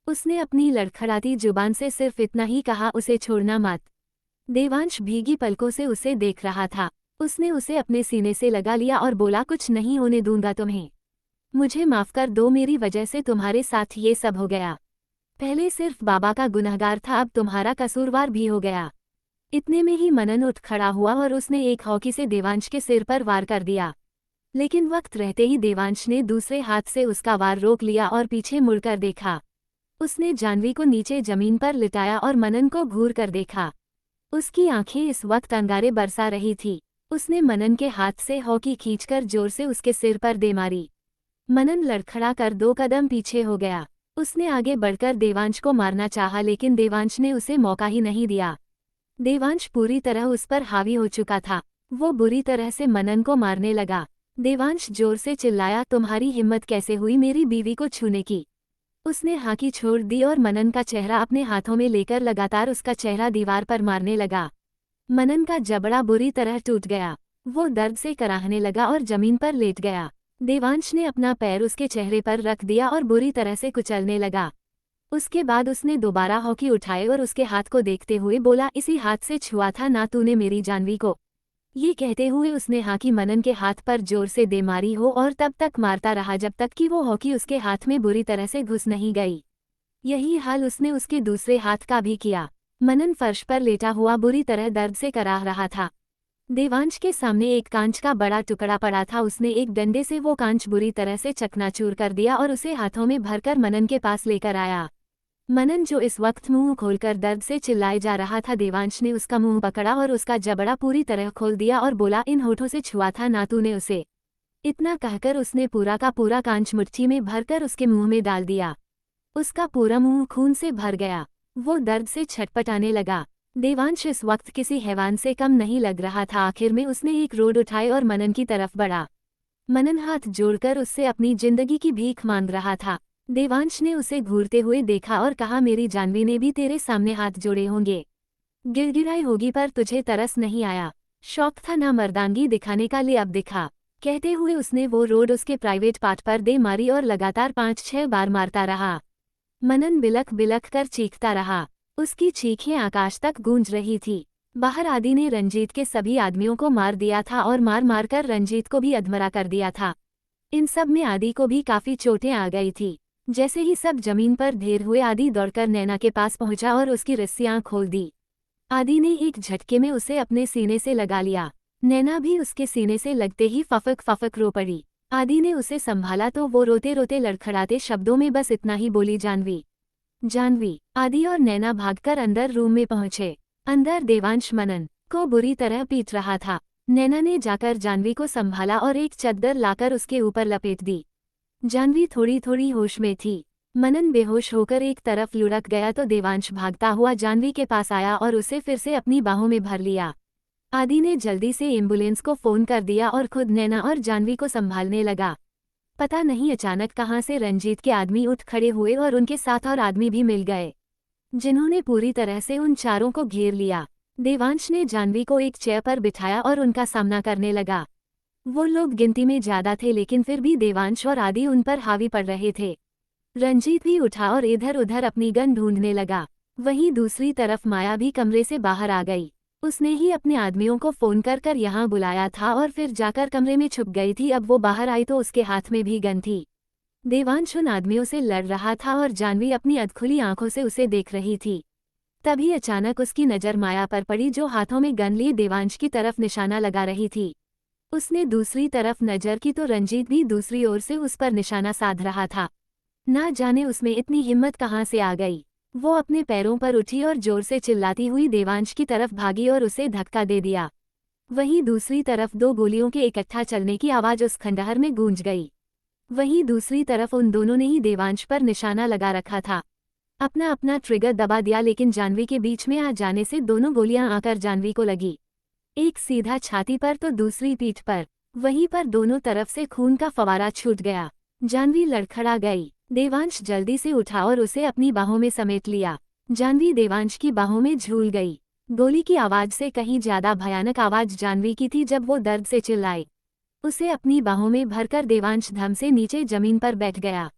उसने अपनी लड़खड़ाती जुबान से सिर्फ इतना ही कहा, उसे छोड़ना मत। देवांश भीगी पलकों से उसे देख रहा था। उसने उसे अपने सीने से लगा लिया और बोला, कुछ नहीं होने दूंगा तुम्हें। मुझे माफ कर दो, मेरी वजह से तुम्हारे साथ ये सब हो गया। पहले सिर्फ बाबा का गुनहगार था, अब तुम्हारा कसूरवार भी हो गया। इतने में ही मनन उठ खड़ा हुआ और उसने एक हॉकी से देवांश के सिर पर वार कर दिया। लेकिन वक्त रहते ही देवांश ने दूसरे हाथ से उसका वार रोक लिया और पीछे मुड़कर देखा। उसने जानवी को नीचे जमीन पर लिटाया और मनन को घूर कर देखा। उसकी आंखें इस वक्त अंगारे बरसा रही थी। उसने मनन के हाथ से हॉकी खींचकर जोर से उसके सिर पर दे मारी। मनन लड़खड़ा कर 2 कदम पीछे हो गया। उसने आगे बढ़कर देवांश को मारना चाहा, लेकिन देवांश ने उसे मौका ही नहीं दिया। देवांश पूरी तरह उस पर हावी हो चुका था। वो बुरी तरह से मनन को मारने लगा। देवांश जोर से चिल्लाया, तुम्हारी हिम्मत कैसे हुई मेरी बीवी को छूने की। उसने हाकी छोड़ दी और मनन का चेहरा अपने हाथों में लेकर लगातार उसका चेहरा दीवार पर मारने लगा। मनन का जबड़ा बुरी तरह टूट गया। वो दर्द से कराहने लगा और जमीन पर लेट गया। देवांश ने अपना पैर उसके चेहरे पर रख दिया और बुरी तरह से कुचलने लगा। उसके बाद उसने दोबारा हॉकी उठाए और उसके हाथ को देखते हुए बोला, इसी हाथ से छुआ था ना तूने मेरी जानवी को। ये कहते हुए उसने हॉकी मनन के हाथ पर जोर से दे मारी हो और तब तक मारता रहा जब तक कि वो हॉकी उसके हाथ में बुरी तरह से घुस नहीं गई। यही हाल उसने उसके दूसरे हाथ का भी किया। मनन फर्श पर लेटा हुआ बुरी तरह दर्द से कराह रहा था। देवांश के सामने एक कांच का बड़ा टुकड़ा पड़ा था। उसने एक डंडे से वो कांच बुरी तरह से चकनाचूर कर दिया और उसे हाथों में भरकर मनन के पास लेकर आया। मनन जो इस वक्त मुंह खोलकर दर्द से चिल्लाए जा रहा था, देवांश ने उसका मुंह पकड़ा और उसका जबड़ा पूरी तरह खोल दिया और बोला, इन होठों से छुआ था ना तूने उसे। इतना कहकर उसने पूरा का पूरा कांच मुट्ठी में भरकर उसके मुंह में डाल दिया। उसका पूरा मुंह खून से भर गया। वो दर्द से छटपटाने लगा। देवांश इस वक्त किसी हैवान से कम नहीं लग रहा था। आखिर में उसने एक रोड उठाई और मनन की तरफ बढ़ा। मनन हाथ जोड़कर उससे अपनी जिंदगी की भीख मांग रहा था। देवांश ने उसे घूरते हुए देखा और कहा, मेरी जानवी ने भी तेरे सामने हाथ जोड़े होंगे, गिड़गिड़ाई होगी, पर तुझे तरस नहीं आया। शौक था ना मर्दांगी दिखाने का, ले अब दिखा। कहते हुए उसने वो रोड उसके प्राइवेट पार्ट पर दे मारी और लगातार 5-6 बार मारता रहा। मनन बिलख बिलख कर चीखता रहा। उसकी चीखें आकाश तक गूंज रही थी। बाहर आदि ने रंजीत के सभी आदमियों को मार दिया था और मार मार कर रंजीत को भी अधमरा कर दिया था। इन सब में आदि को भी काफी चोटें आ गई थी। जैसे ही सब जमीन पर ढेर हुए, आदि दौड़कर नैना के पास पहुंचा और उसकी रस्सियां खोल दी। आदि ने एक झटके में उसे अपने सीने से लगा लिया। नैना भी उसके सीने से लगते ही फफक फफक रो पड़ी। आदि ने उसे संभाला तो वो रोते रोते लड़खड़ाते शब्दों में बस इतना ही बोली, जानवी, जानवी। आदि और नैना भागकर अंदर रूम में पहुंचे। अंदर देवांश मनन को बुरी तरह पीट रहा था। नैना ने जाकर जानवी को संभाला और एक चद्दर लाकर उसके ऊपर लपेट दी। जानवी थोड़ी थोड़ी होश में थी। मनन बेहोश होकर एक तरफ लुढ़क गया तो देवांश भागता हुआ जानवी के पास आया और उसे फिर से अपनी बाहों में भर लिया। आदि ने जल्दी से एम्बुलेंस को फोन कर दिया और खुद नैना और जानवी को संभालने लगा। पता नहीं अचानक कहां से रंजीत के आदमी उठ खड़े हुए और उनके साथ और आदमी भी मिल गए, जिन्होंने पूरी तरह से उन चारों को घेर लिया। देवांश ने जानवी को एक चेयर पर बिठाया और उनका सामना करने लगा। वो लोग गिनती में ज्यादा थे, लेकिन फिर भी देवांश और आदि उन पर हावी पड़ रहे थे। रंजीत भी उठा और इधर उधर अपनी गन ढूंढने लगा। वहीं दूसरी तरफ माया भी कमरे से बाहर आ गई। उसने ही अपने आदमियों को फोन कर कर यहाँ बुलाया था और फिर जाकर कमरे में छुप गई थी। अब वो बाहर आई तो उसके हाथ में भी गन थी। देवांश उन आदमियों से लड़ रहा था और जानवी अपनी अधखुली आंखों से उसे देख रही थी। तभी अचानक उसकी नज़र माया पर पड़ी, जो हाथों में गन लिए देवांश की तरफ निशाना लगा रही थी। उसने दूसरी तरफ नजर की तो रंजीत भी दूसरी ओर से उस पर निशाना साध रहा था। ना जाने उसमें इतनी हिम्मत कहाँ से आ गई। वो अपने पैरों पर उठी और जोर से चिल्लाती हुई देवांश की तरफ भागी और उसे धक्का दे दिया। वहीं दूसरी तरफ 2 गोलियों के इकट्ठा चलने की आवाज उस खंडहर में गूंज गई। वहीं दूसरी तरफ उन दोनों ने ही देवांश पर निशाना लगा रखा था। अपना अपना ट्रिगर दबा दिया, लेकिन जानवी के बीच में आ जाने से दोनों गोलियां आकर जानवी को लगी, एक सीधा छाती पर तो दूसरी पीठ पर। वहीं पर दोनों तरफ से खून का फवारा छूट गया। जानवी लड़खड़ा गई। देवांश जल्दी से उठा और उसे अपनी बाहों में समेट लिया। जानवी देवांश की बाहों में झूल गई। गोली की आवाज से कहीं ज्यादा भयानक आवाज जानवी की थी जब वो दर्द से चिल्लाई। उसे अपनी बाहों में भरकर देवांश धम से नीचे जमीन पर बैठ गया।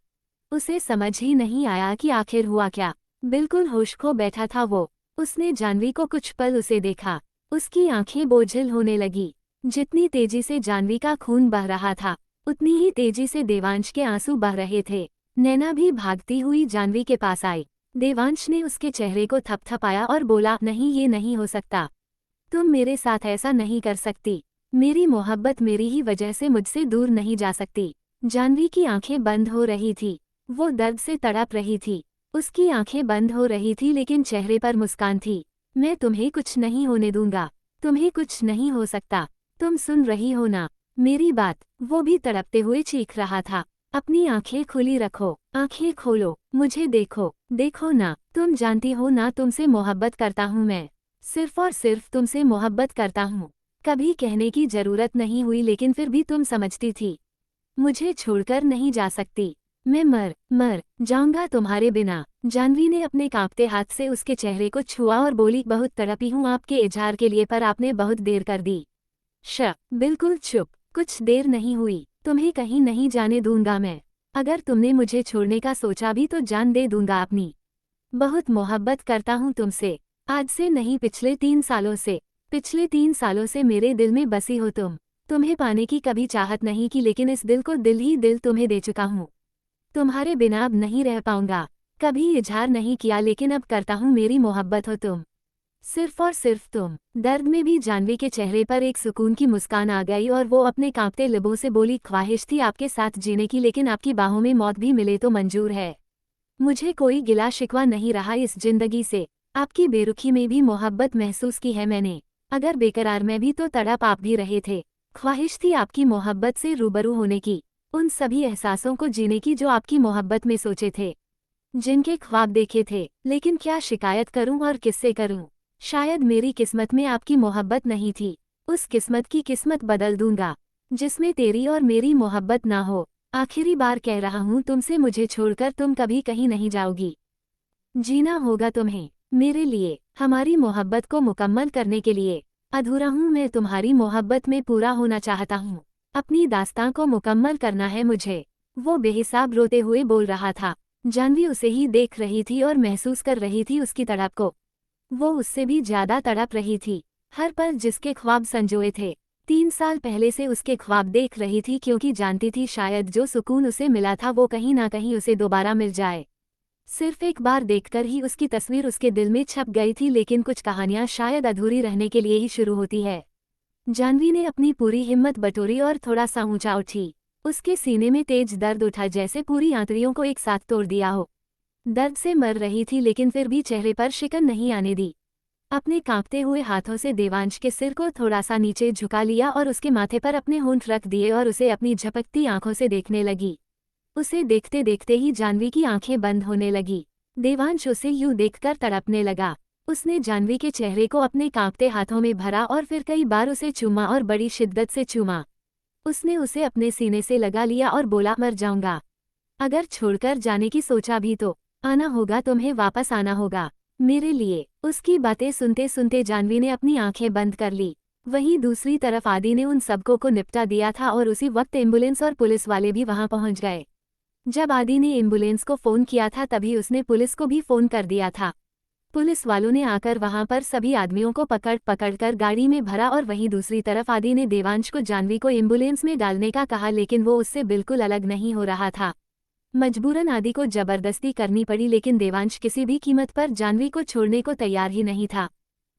उसे समझ ही नहीं आया कि आखिर हुआ क्या। बिल्कुल होश खो बैठा था वो। उसने जानवी को कुछ पल उसे देखा। उसकी आंखें बोझिल होने लगी। जितनी तेजी से जानवी का खून बह रहा था, उतनी ही तेजी से देवांश के आंसू बह रहे थे। नैना भी भागती हुई जानवी के पास आई। देवांश ने उसके चेहरे को थपथपाया और बोला, नहीं, ये नहीं हो सकता। तुम मेरे साथ ऐसा नहीं कर सकती। मेरी मोहब्बत मेरी ही वजह से मुझसे दूर नहीं जा सकती। जानवी की आंखें बंद हो रही थी। वो दर्द से तड़प रही थी। उसकी आंखें बंद हो रही थी लेकिन चेहरे पर मुस्कान थी। मैं तुम्हें कुछ नहीं होने दूंगा। तुम्हें कुछ नहीं हो सकता। तुम सुन रही हो ना मेरी बात? वो भी तड़पते हुए चीख रहा था। अपनी आंखें खुली रखो, आंखें खोलो, मुझे देखो, देखो ना। तुम जानती हो ना तुमसे मोहब्बत करता हूँ मैं। सिर्फ और सिर्फ तुमसे मोहब्बत करता हूँ। कभी कहने की जरूरत नहीं हुई लेकिन फिर भी तुम समझती थी। मुझे छोड़कर नहीं जा सकती। मैं मर जाऊंगा तुम्हारे बिना। जानवी ने अपने कांपते हाथ से उसके चेहरे को छुआ और बोली, बहुत तड़पी हूँ आपके इजहार के लिए, पर आपने बहुत देर कर दी। बिल्कुल चुप। कुछ देर नहीं हुई। तुम्हें कहीं नहीं जाने दूंगा मैं। अगर तुमने मुझे छोड़ने का सोचा भी तो जान दे दूंगा अपनी। बहुत मोहब्बत करता हूँ तुमसे। आज से नहीं, पिछले 3 सालों से। पिछले 3 सालों से मेरे दिल में बसी हो तुम। तुम्हें पाने की कभी चाहत नहीं की, लेकिन इस दिल को दिल ही दिल तुम्हें दे चुका हूँ। तुम्हारे बिना अब नहीं रह पाऊंगा। कभी इजहार नहीं किया लेकिन अब करता हूँ, मेरी मोहब्बत हो तुम। सिर्फ और सिर्फ तुम। दर्द में भी जानवी के चेहरे पर एक सुकून की मुस्कान आ गई और वो अपने कांपते लबों से बोली, ख्वाहिश थी आपके साथ जीने की, लेकिन आपकी बाहों में मौत भी मिले तो मंजूर है। मुझे कोई गिला शिकवा नहीं रहा इस जिंदगी से। आपकी बेरुखी में भी मोहब्बत महसूस की है मैंने। अगर बेकरार में भी तो तड़प आप भी रहे थे। ख्वाहिश थी आपकी मोहब्बत से रूबरू होने की, उन सभी एहसासों को जीने की जो आपकी मोहब्बत में सोचे थे, जिनके ख्वाब देखे थे। लेकिन क्या शिकायत करूं और किससे करूं? शायद मेरी किस्मत में आपकी मोहब्बत नहीं थी। उस किस्मत की किस्मत बदल दूंगा जिसमें तेरी और मेरी मोहब्बत ना हो। आखिरी बार कह रहा हूं तुमसे, मुझे छोड़कर तुम कभी कहीं नहीं जाओगी। जीना होगा तुम्हें मेरे लिए, हमारी मोहब्बत को मुकम्मल करने के लिए। अधूरा हूं मैं तुम्हारी मोहब्बत में, पूरा होना चाहता हूं। अपनी दास्तां को मुकम्मल करना है मुझे। वो बेहिसाब रोते हुए बोल रहा था। जानवी उसे ही देख रही थी और महसूस कर रही थी उसकी तड़प को। वो उससे भी ज्यादा तड़प रही थी। हर पल जिसके ख्वाब संजोए थे, 3 साल पहले से उसके ख्वाब देख रही थी, क्योंकि जानती थी शायद जो सुकून उसे मिला था वो कहीं ना कहीं उसे दोबारा मिल जाए। सिर्फ एक बार देखकर ही उसकी तस्वीर उसके दिल में छप गई थी, लेकिन कुछ कहानियां शायद अधूरी रहने के लिए ही शुरू होती है। जानवी ने अपनी पूरी हिम्मत बटोरी और थोड़ा सा ऊंचा उठी। उसके सीने में तेज दर्द उठा, जैसे पूरी आंतड़ियों को एक साथ तोड़ दिया हो। दर्द से मर रही थी लेकिन फिर भी चेहरे पर शिकन नहीं आने दी। अपने कांपते हुए हाथों से देवांश के सिर को थोड़ा सा नीचे झुका लिया और उसके माथे पर अपने होंठ रख दिए और उसे अपनी झपकती आंखों से देखने लगी। उसे देखते देखते ही जानवी की आंखें बंद होने लगी। देवांश उसे यूं देखकर तड़पने लगा। उसने जानवी के चेहरे को अपने कांपते हाथों में भरा और फिर कई बार उसे चूमा और बड़ी शिद्दत से चूमा। उसने उसे अपने सीने से लगा लिया और बोला, मर जाऊंगा। अगर छोड़कर जाने की सोचा भी तो आना होगा, तुम्हें वापस आना होगा मेरे लिए। उसकी बातें सुनते सुनते जानवी ने अपनी आंखें बंद कर ली। वहीं दूसरी तरफ आदि ने उन सबको को निपटा दिया था और उसी वक्त एम्बुलेंस और पुलिस वाले भी वहां पहुंच गए। जब आदि ने एम्बुलेंस को फोन किया था तभी उसने पुलिस को भी फोन कर दिया था। पुलिस वालों ने आकर वहां पर सभी आदमियों को पकड़ कर गाड़ी में भरा और वहीं दूसरी तरफ आदि ने देवांश को जानवी को एम्बुलेंस में डालने का कहा, लेकिन वो उससे बिल्कुल अलग नहीं हो रहा था। मजबूरन आदि को जबरदस्ती करनी पड़ी, लेकिन देवांश किसी भी कीमत पर जानवी को छोड़ने को तैयार ही नहीं था।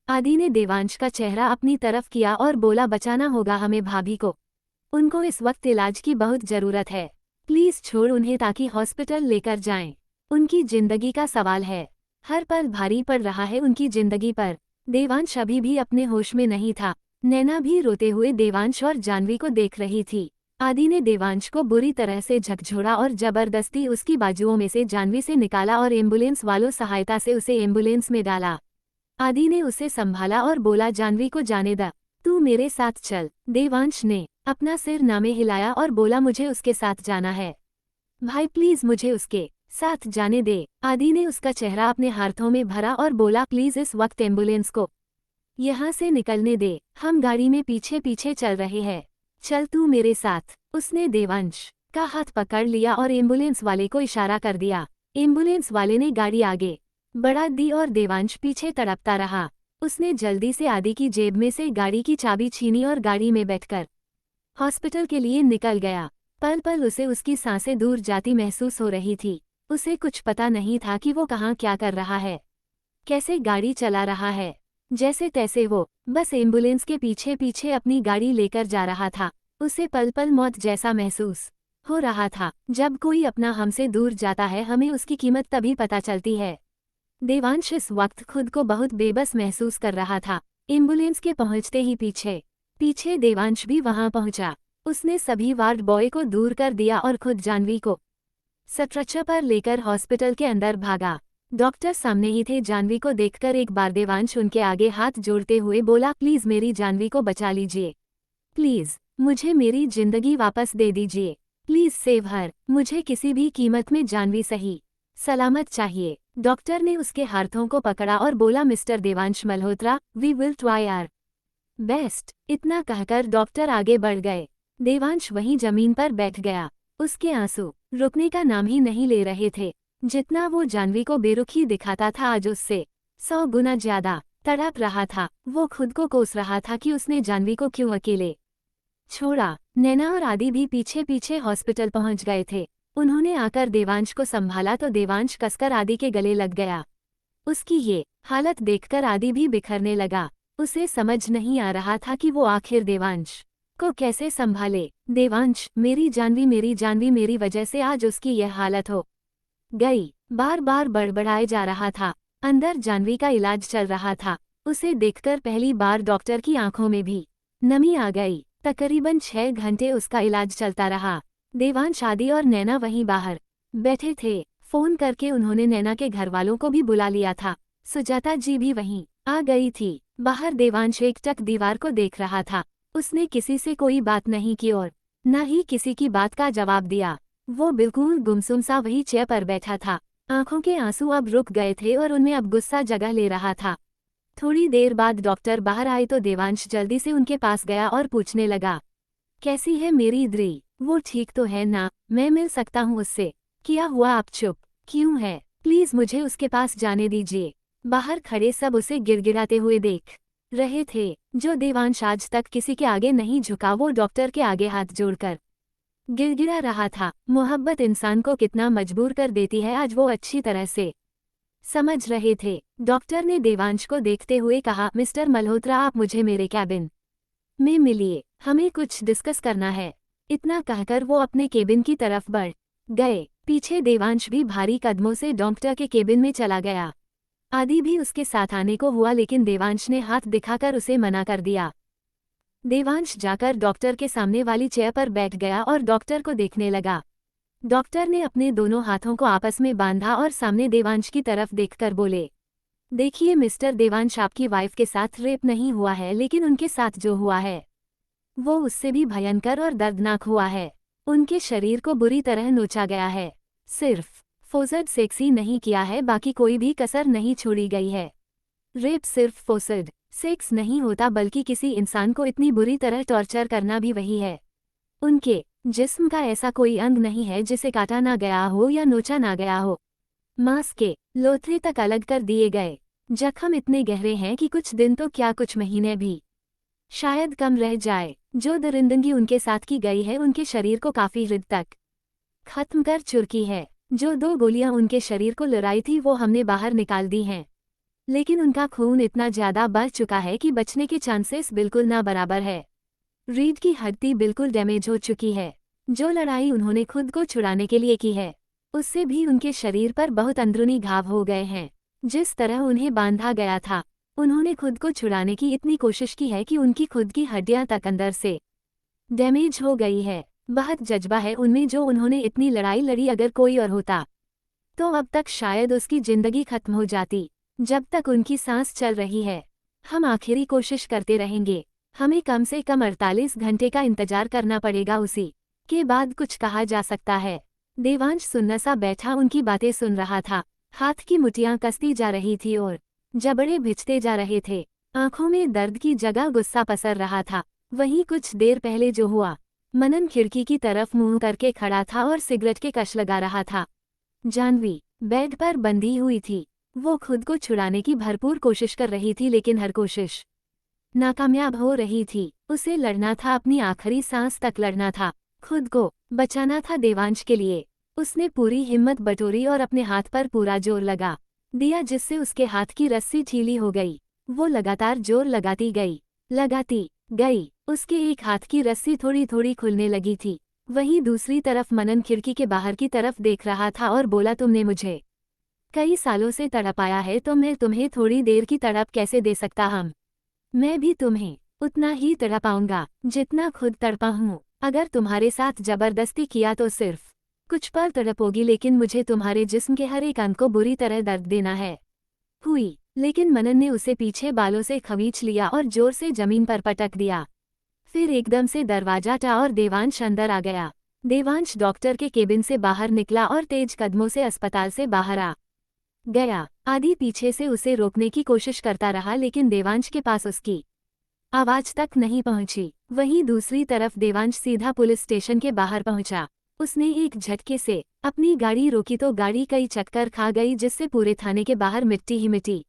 आदि ने देवांश का चेहरा अपनी तरफ किया और बोला, बचाना होगा हमें भाभी को। उनको इस वक्त इलाज की बहुत जरूरत है। प्लीज छोड़ उन्हें ताकि हॉस्पिटल लेकर जाएं। उनकी जिंदगी का सवाल है। हर पल भारी पड़ रहा है उनकी जिंदगी पर। देवांश अभी भी अपने होश में नहीं था। नैना भी रोते हुए देवांश और जानवी को देख रही थी। आदि ने देवांश को बुरी तरह से झकझोरा और जबरदस्ती उसकी बाजुओं में से जानवी से निकाला और एम्बुलेंस वालों सहायता से उसे एम्बुलेंस में डाला। आदि ने उसे संभाला और बोला, जानवी को जाने द, तू मेरे साथ चल। देवांश ने अपना सिर नामे हिलाया और बोला, मुझे उसके साथ जाना है भाई, प्लीज मुझे उसके साथ जाने दे। आदि ने उसका चेहरा अपने हाथों में भरा और बोला, प्लीज इस वक्त एम्बुलेंस को यहाँ से निकलने दे, हम गाड़ी में पीछे पीछे चल रहे हैं, चल तू मेरे साथ। उसने देवांश का हाथ पकड़ लिया और एम्बुलेंस वाले को इशारा कर दिया। एम्बुलेंस वाले ने गाड़ी आगे बढ़ा दी और देवांश पीछे तड़पता रहा। उसने जल्दी से आदि की जेब में से गाड़ी की चाबी छीनी और गाड़ी में बैठकर हॉस्पिटल के लिए निकल गया। पल पल उसे उसकी सांसें दूर जाती महसूस हो रही थी। उसे कुछ पता नहीं था कि वो कहाँ क्या कर रहा है, कैसे गाड़ी चला रहा है। जैसे तैसे वो बस एम्बुलेंस के पीछे पीछे अपनी गाड़ी लेकर जा रहा था। उसे पल पल मौत जैसा महसूस हो रहा था। जब कोई अपना हमसे दूर जाता है, हमें उसकी कीमत तभी पता चलती है। देवांश इस वक्त खुद को बहुत बेबस महसूस कर रहा था। एम्बुलेंस के पहुंचते ही पीछे पीछे देवांश भी वहां पहुंचा। उसने सभी वार्ड बॉय को दूर कर दिया और खुद जानवी को स्ट्रेचर पर लेकर हॉस्पिटल के अंदर भागा। डॉक्टर सामने ही थे। जानवी को देखकर एक बार देवांश उनके आगे हाथ जोड़ते हुए बोला, प्लीज मेरी जानवी को बचा लीजिए, प्लीज मुझे मेरी जिंदगी वापस दे दीजिए, प्लीज सेव हर, मुझे किसी भी कीमत में जानवी सही सलामत चाहिए। डॉक्टर ने उसके हाथों को पकड़ा और बोला, mister Devansh Malhotra, we will try our best. इतना कहकर डॉक्टर आगे बढ़ गए। देवांश वहीं जमीन पर बैठ गया। उसके आंसू रुकने का नाम ही नहीं ले रहे थे। जितना वो जानवी को बेरुखी दिखाता था, आज उससे 100 गुना ज्यादा तड़प रहा था। वो खुद को कोस रहा था कि उसने जानवी को क्यों अकेले छोड़ा। नैना और आदि भी पीछे पीछे हॉस्पिटल पहुंच गए थे। उन्होंने आकर देवांश को संभाला तो देवांश कसकर आदि के गले लग गया। उसकी ये हालत देखकर आदि भी बिखरने लगा। उसे समझ नहीं आ रहा था कि वो आखिर देवांश को कैसे संभाले। देवांश, मेरी जानवी मेरी वजह से आज उसकी यह हालत हो गई। बार बार बड़बड़ाए जा रहा था। अंदर जानवी का इलाज चल रहा था। उसे देखकर पहली बार डॉक्टर की आंखों में भी नमी आ गई। तकरीबन 6 घंटे उसका इलाज चलता रहा। देवांश, आदि और नैना वहीं बाहर बैठे थे। फोन करके उन्होंने नैना के घरवालों को भी बुला लिया था। सुजाता जी भी वहीं आ गई थी। बाहर देवांश एकटक दीवार को देख रहा था। उसने किसी से कोई बात नहीं की और न ही किसी की बात का जवाब दिया। वो बिल्कुल गुमसुम सा वही चेयर पर बैठा था। आंखों के आंसू अब रुक गए थे और उनमें अब गुस्सा जगह ले रहा था। थोड़ी देर बाद डॉक्टर बाहर आए तो देवांश जल्दी से उनके पास गया और पूछने लगा, कैसी है मेरी द्री? वो ठीक तो है ना? मैं मिल सकता हूँ उससे? क्या हुआ, आप चुप क्यों है? प्लीज मुझे उसके पास जाने दीजिए। बाहर खड़े सब उसे गिड़गिड़ाते हुए देख रहे थे। जो देवांश आज तक किसी के आगे नहीं झुका, वो डॉक्टर के आगे हाथ जोड़कर गिड़गिड़ा रहा था। मोहब्बत इंसान को कितना मजबूर कर देती है, आज वो अच्छी तरह से समझ रहे थे। डॉक्टर ने देवांश को देखते हुए कहा, मिस्टर मल्होत्रा, आप मुझे मेरे कैबिन में मिलिए, हमें कुछ डिस्कस करना है। इतना कहकर वो अपने केबिन की तरफ बढ़ गए। पीछे देवांश भी भारी कदमों से डॉक्टर के केबिन में चला गया। आदि भी उसके साथ आने को हुआ, लेकिन देवांश ने हाथ दिखाकर उसे मना कर दिया। देवांश जाकर डॉक्टर के सामने वाली चेयर पर बैठ गया और डॉक्टर को देखने लगा। डॉक्टर ने अपने दोनों हाथों को आपस में बांधा और सामने देवांश की तरफ देखकर बोले, देखिए मिस्टर देवांश, आपकी वाइफ के साथ रेप नहीं हुआ है, लेकिन उनके साथ जो हुआ है वो उससे भी भयंकर और दर्दनाक हुआ है। उनके शरीर को बुरी तरह नोचा गया है। सिर्फ फोर्स्ड सेक्स ही नहीं किया है, बाकी कोई भी कसर नहीं छोड़ी गई है। रेप सिर्फ फोर्स्ड सेक्स नहीं होता, बल्कि किसी इंसान को इतनी बुरी तरह टॉर्चर करना भी वही है। उनके जिस्म का ऐसा कोई अंग नहीं है जिसे काटा ना गया हो या नोचा ना गया हो। मांस के लोथड़े तक अलग कर दिए गए। जख्म इतने गहरे हैं कि कुछ दिन तो क्या कुछ महीने भी शायद कम रह जाए। जो दरिंदगी उनके साथ की गई है, उनके शरीर को काफी हद तक खत्म कर चुकी है। जो 2 गोलियां उनके शरीर को लड़ाई थी, वो हमने बाहर निकाल दी हैं, लेकिन उनका खून इतना ज्यादा बढ़ चुका है कि बचने के चांसेस बिल्कुल ना बराबर है। रीढ़ की हड्डी बिल्कुल डैमेज हो चुकी है। जो लड़ाई उन्होंने खुद को छुड़ाने के लिए की है, उससे भी उनके शरीर पर बहुत अंदरूनी घाव हो गए हैं। जिस तरह उन्हें बांधा गया था, उन्होंने खुद को छुड़ाने की इतनी कोशिश की है कि उनकी खुद की हड्डियां तक अंदर से डैमेज हो गई है। बहुत जज्बा है उनमें जो उन्होंने इतनी लड़ाई लड़ी, अगर कोई और होता तो अब तक शायद उसकी जिंदगी खत्म हो जाती। जब तक उनकी सांस चल रही है हम आखिरी कोशिश करते रहेंगे। हमें कम से कम 48 घंटे का इंतजार करना पड़ेगा, उसी के बाद कुछ कहा जा सकता है। देवांश सुन्न सा बैठा उनकी बातें सुन रहा था। हाथ की मुठ्ठियां कसती जा रही थी और जबड़े भिजते जा रहे थे। आंखों में दर्द की जगह गुस्सा पसर रहा था। वहीं कुछ देर पहले जो हुआ, मनन खिड़की की तरफ मुंह करके खड़ा था और सिगरेट के कश लगा रहा था। जानवी बेड पर बंधी हुई थी। वो खुद को छुड़ाने की भरपूर कोशिश कर रही थी, लेकिन हर कोशिश नाकामयाब हो रही थी। उसे लड़ना था, अपनी आखिरी सांस तक लड़ना था, खुद को बचाना था देवांश के लिए। उसने पूरी हिम्मत बटोरी और अपने हाथ पर पूरा जोर लगा दिया, जिससे उसके हाथ की रस्सी ढीली हो गई। वो लगातार जोर लगाती गई। उसके एक हाथ की रस्सी थोड़ी थोड़ी खुलने लगी थी। वहीं दूसरी तरफ मनन खिड़की के बाहर की तरफ देख रहा था और बोला, तुमने मुझे कई सालों से तड़पाया है तो मैं तुम्हें थोड़ी देर की तड़प कैसे दे सकता हम। मैं भी तुम्हें उतना ही तड़पाऊंगा जितना खुद तड़पा हूँ। अगर तुम्हारे साथ जबरदस्ती किया तो सिर्फ कुछ पल तड़पोगी, लेकिन मुझे तुम्हारे जिस्म के हर एक अंग को बुरी तरह दर्द देना है। हुई, लेकिन मनन ने उसे पीछे बालों से खींच लिया और जोर से जमीन पर पटक दिया। फिर एकदम से दरवाजा टा और देवांश अंदर आ गया। देवांश डॉक्टर के केबिन से बाहर निकला और तेज कदमों से अस्पताल से बाहर आ गया। आदि पीछे से उसे रोकने की कोशिश करता रहा, लेकिन देवांश के पास उसकी आवाज तक नहीं पहुंची। वहीं दूसरी तरफ देवांश सीधा पुलिस स्टेशन के बाहर पहुंचा। उसने एक झटके से अपनी गाड़ी रोकी तो गाड़ी कई चक्कर खा गई, जिससे पूरे थाने के बाहर मिट्टी ही मिट्टी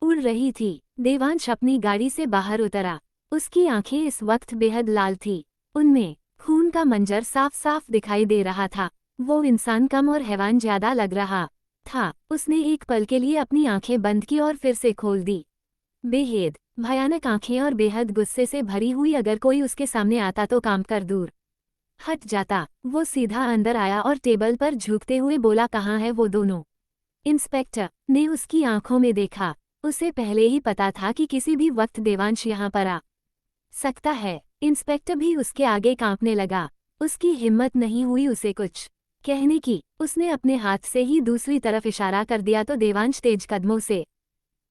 उड़ रही थी। देवांश अपनी गाड़ी से बाहर उतरा। उसकी आंखें इस वक्त बेहद लाल थी। उनमें खून का मंजर साफ साफ दिखाई दे रहा था। वो इंसान कम और हैवान ज्यादा लग रहा था। उसने एक पल के लिए अपनी आंखें बंद की और फिर से खोल दी। बेहद भयानक आंखें और बेहद गुस्से से भरी हुई। अगर कोई उसके सामने आता तो काम कर दूर हट जाता। वो सीधा अंदर आया और टेबल पर झुकते हुए बोला, कहाँ है वो दोनों। इंस्पेक्टर ने उसकी आंखों में देखा। उसे पहले ही पता था कि किसी भी वक्त देवांश यहाँ पर आ सकता है। इंस्पेक्टर भी उसके आगे कांपने लगा। उसकी हिम्मत नहीं हुई उसे कुछ कहने की। उसने अपने हाथ से ही दूसरी तरफ इशारा कर दिया तो देवांश तेज कदमों से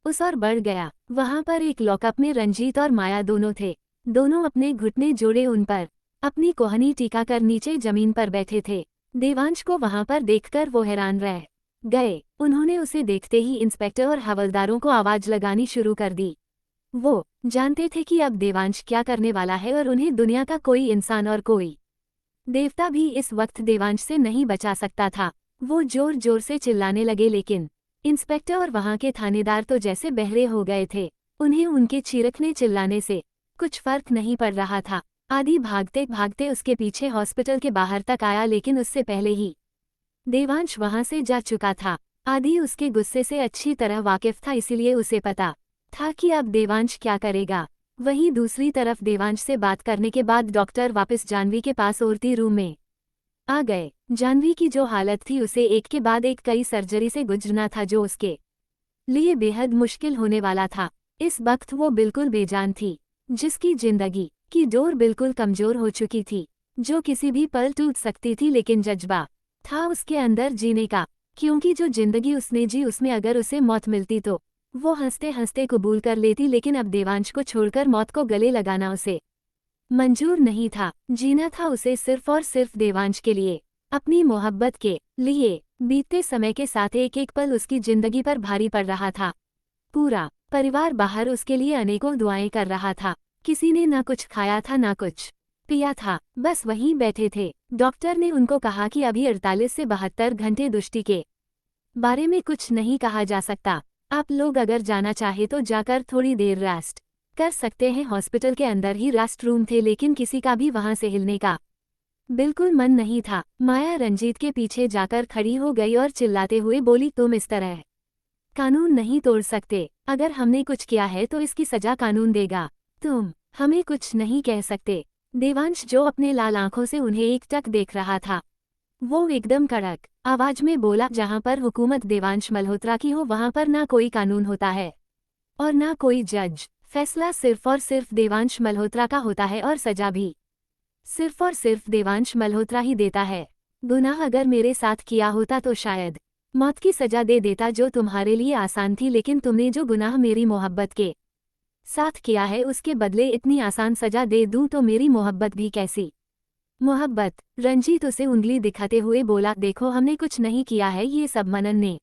उस और बढ़ गया। वहां पर एक लॉकअप में रंजीत और माया दोनों थे। दोनों अपने घुटने जोड़े उन पर अपनी कोहनी टीका कर नीचे जमीन पर बैठे थे। देवांश को वहां पर देखकर वो हैरान रह गए। उन्होंने उसे देखते ही इंस्पेक्टर और हवलदारों को आवाज लगानी शुरू कर दी। वो जानते थे कि अब देवांश क्या करने वाला है और उन्हें दुनिया का कोई इंसान और कोई देवता भी इस वक्त देवांश से नहीं बचा सकता था। वो जोर जोर से चिल्लाने लगे, लेकिन इंस्पेक्टर और वहां के थानेदार तो जैसे बहरे हो गए थे। उन्हें उनके चीरकने चिल्लाने से कुछ फर्क नहीं पड़ रहा था। आदि भागते भागते उसके पीछे हॉस्पिटल के बाहर तक आया, लेकिन उससे पहले ही देवांश वहां से जा चुका था। आदि उसके गुस्से से अच्छी तरह वाकिफ था, इसीलिए उसे पता था कि अब देवांश क्या करेगा। वहीं दूसरी तरफ देवांश से बात करने के बाद डॉक्टर वापस जानवी के पास औरती रूम में आ गए। जानवी की जो हालत थी उसे एक के बाद एक कई सर्जरी से गुजरना था, जो उसके लिए बेहद मुश्किल होने वाला था। इस वक्त वो बिल्कुल बेजान थी, जिसकी जिंदगी की डोर बिल्कुल कमजोर हो चुकी थी, जो किसी भी पल टूट सकती थी। लेकिन जज्बा था उसके अंदर जीने का, क्योंकि जो जिंदगी उसने जी उसमें अगर उसे मौत मिलती तो वो हंसते हंसते कबूल कर लेती। लेकिन अब देवांश को छोड़कर मौत को गले लगाना उसे मंजूर नहीं था। जीना था उसे सिर्फ और सिर्फ देवांश के लिए, अपनी मोहब्बत के लिए। बीतते समय के साथ एक एक पल उसकी जिंदगी पर भारी पड़ रहा था। पूरा परिवार बाहर उसके लिए अनेकों दुआएं कर रहा था। किसी ने ना कुछ खाया था ना कुछ पिया था, बस वहीं बैठे थे। डॉक्टर ने उनको कहा कि अभी 48 से 72 घंटे दृष्टि के बारे में कुछ नहीं कहा जा सकता। आप लोग अगर जाना चाहे तो जाकर थोड़ी देर रेस्ट कर सकते हैं। हॉस्पिटल के अंदर ही रेस्ट रूम थे, लेकिन किसी का भी वहां से हिलने का बिल्कुल मन नहीं था। माया रंजीत के पीछे जाकर खड़ी हो गई और चिल्लाते हुए बोली, तुम इस तरह कानून नहीं तोड़ सकते। अगर हमने कुछ किया है तो इसकी सजा कानून देगा। तुम हमें कुछ नहीं कह सकते। देवांश, जो अपने लाल आंखों से उन्हें एकटक देख रहा था, वो एकदम कड़क आवाज में बोला, जहां पर हुकूमत देवांश मल्होत्रा की हो वहां पर ना कोई कानून होता है। और ना कोई जज। फैसला सिर्फ और सिर्फ देवांश मल्होत्रा का होता है और सजा भी सिर्फ और सिर्फ देवांश मल्होत्रा ही देता है। गुनाह अगर मेरे साथ किया होता तो शायद मौत की सजा दे देता, जो तुम्हारे लिए आसान थी, लेकिन तुमने जो गुनाह मेरी मोहब्बत के साथ किया है उसके बदले इतनी आसान सजा दे दूं तो मेरी मोहब्बत भी कैसी मोहब्बत। रंजीत उसे उंगली दिखाते हुए बोला, देखो हमने कुछ नहीं किया है, ये सब मनन ने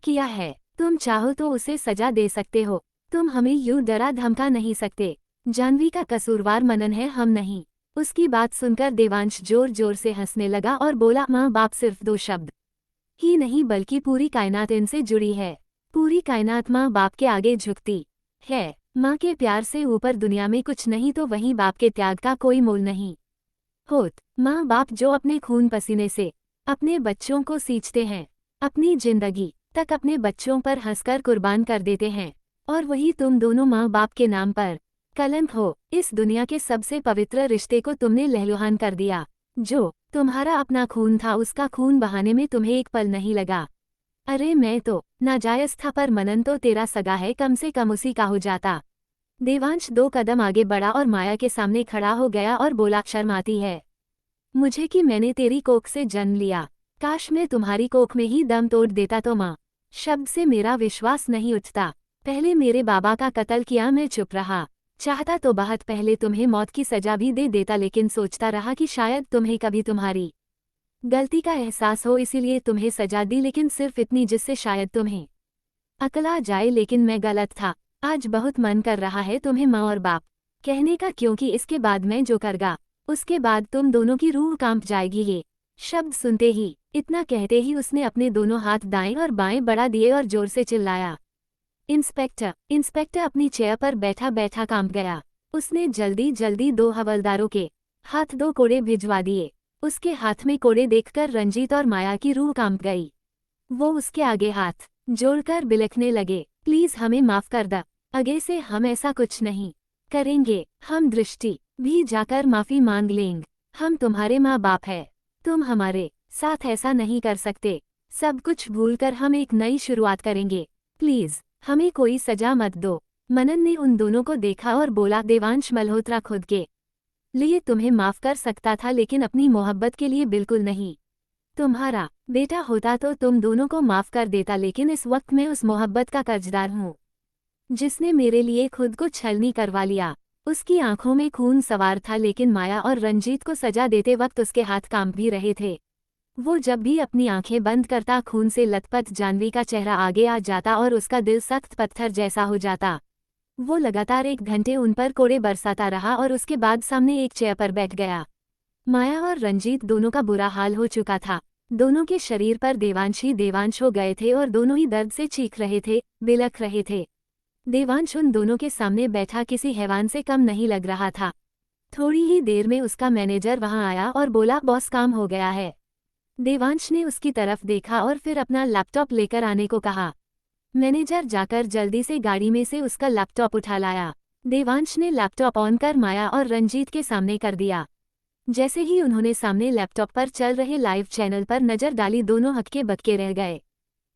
किया है। तुम चाहो तो उसे सजा दे सकते हो, तुम हमें यूं डरा धमका नहीं सकते। जाह्नवी का कसूरवार मनन है, हम नहीं। उसकी बात सुनकर देवांश जोर जोर से हंसने लगा और बोला, माँ बाप सिर्फ दो शब्द ही नहीं बल्कि पूरी कायनात इनसे जुड़ी है। पूरी कायनात माँ बाप के आगे झुकती है। माँ के प्यार से ऊपर दुनिया में कुछ नहीं, तो वहीं बाप के त्याग का कोई मोल नहीं होत। माँ बाप जो अपने खून पसीने से अपने बच्चों को सींचते हैं, अपनी जिंदगी तक अपने बच्चों पर हंसकर कुर्बान कर देते हैं, और वही तुम दोनों माँ बाप के नाम पर कलंक हो। इस दुनिया के सबसे पवित्र रिश्ते को तुमने लहलुहान कर दिया। जो तुम्हारा अपना खून था उसका खून बहाने में तुम्हें एक पल नहीं लगा। अरे मैं तो नाजायज था, पर मनन तो तेरा सगा है, कम से कम उसी का हो जाता। देवांश 2 कदम आगे बढ़ा और माया के सामने खड़ा हो गया और बोला, शर्म आती है मुझे कि मैंने तेरी कोख से जन्म लिया। काश मैं तुम्हारी कोख में ही दम तोड़ देता तो माँ शब्द से मेरा विश्वास नहीं उठता। पहले मेरे बाबा का कत्ल किया, मैं चुप रहा। चाहता तो बहुत पहले तुम्हें मौत की सजा भी दे देता, लेकिन सोचता रहा कि शायद तुम्हें कभी तुम्हारी गलती का एहसास हो, इसीलिए तुम्हें सजा दी, लेकिन सिर्फ इतनी जिससे शायद तुम्हें अकल आ जाए। लेकिन मैं गलत था। आज बहुत मन कर रहा है तुम्हें माँ और बाप कहने का, क्योंकि इसके बाद मैं जो करगा उसके बाद तुम दोनों की रूह कांप जाएगी। ये शब्द सुनते ही, इतना कहते ही उसने अपने दोनों हाथ दाएं और बाएं बढ़ा दिए और जोर से चिल्लाया, इंस्पेक्टर। इंस्पेक्टर अपनी चेयर पर बैठा बैठा कांप गया। उसने जल्दी जल्दी 2 हवलदारों के हाथ 2 कोड़े भिजवा दिए। उसके हाथ में कोड़े देखकर रंजीत और माया की रूह कांप गई। वो उसके आगे हाथ जोड़कर बिलखने लगे, प्लीज हमें माफ कर द, आगे से हम ऐसा कुछ नहीं करेंगे। हम दृष्टि भी जाकर माफी मांग लेंगे। हम तुम्हारे माँ बाप है, तुम हमारे साथ ऐसा नहीं कर सकते। सब कुछ भूलकर हम एक नई शुरुआत करेंगे, प्लीज हमें कोई सजा मत दो। मनन ने उन दोनों को देखा और बोला, देवांश मल्होत्रा खुद के लिए तुम्हें माफ कर सकता था, लेकिन अपनी मोहब्बत के लिए बिल्कुल नहीं। तुम्हारा बेटा होता तो तुम दोनों को माफ कर देता, लेकिन इस वक्त मैं उस मोहब्बत का कर्जदार हूँ जिसने मेरे लिए खुद को छलनी करवा लिया। उसकी आंखों में खून सवार था, लेकिन माया और रंजीत को सजा देते वक्त उसके हाथ कांप भी रहे थे। वो जब भी अपनी आंखें बंद करता, खून से लथपथ जाह्नवी का चेहरा आगे आ जाता और उसका दिल सख्त पत्थर जैसा हो जाता। वो लगातार 1 घंटे उन पर कोड़े बरसाता रहा और उसके बाद सामने एक चेयर पर बैठ गया। माया और रंजीत दोनों का बुरा हाल हो चुका था। दोनों के शरीर पर देवांश ही देवांश हो गए थे और दोनों ही दर्द से चीख रहे थे, बिलख रहे थे। देवांश उन दोनों के सामने बैठा किसी हैवान से कम नहीं लग रहा था। थोड़ी ही देर में उसका मैनेजर वहां आया और बोला, बॉस काम हो गया है। देवांश ने उसकी तरफ देखा और फिर अपना लैपटॉप लेकर आने को कहा। मैनेजर जाकर जल्दी से गाड़ी में से उसका लैपटॉप उठा लाया। देवांश ने लैपटॉप ऑन कर माया और रंजीत के सामने कर दिया। जैसे ही उन्होंने सामने लैपटॉप पर चल रहे लाइव चैनल पर नजर डाली, दोनों हक्के बक्के रह गए।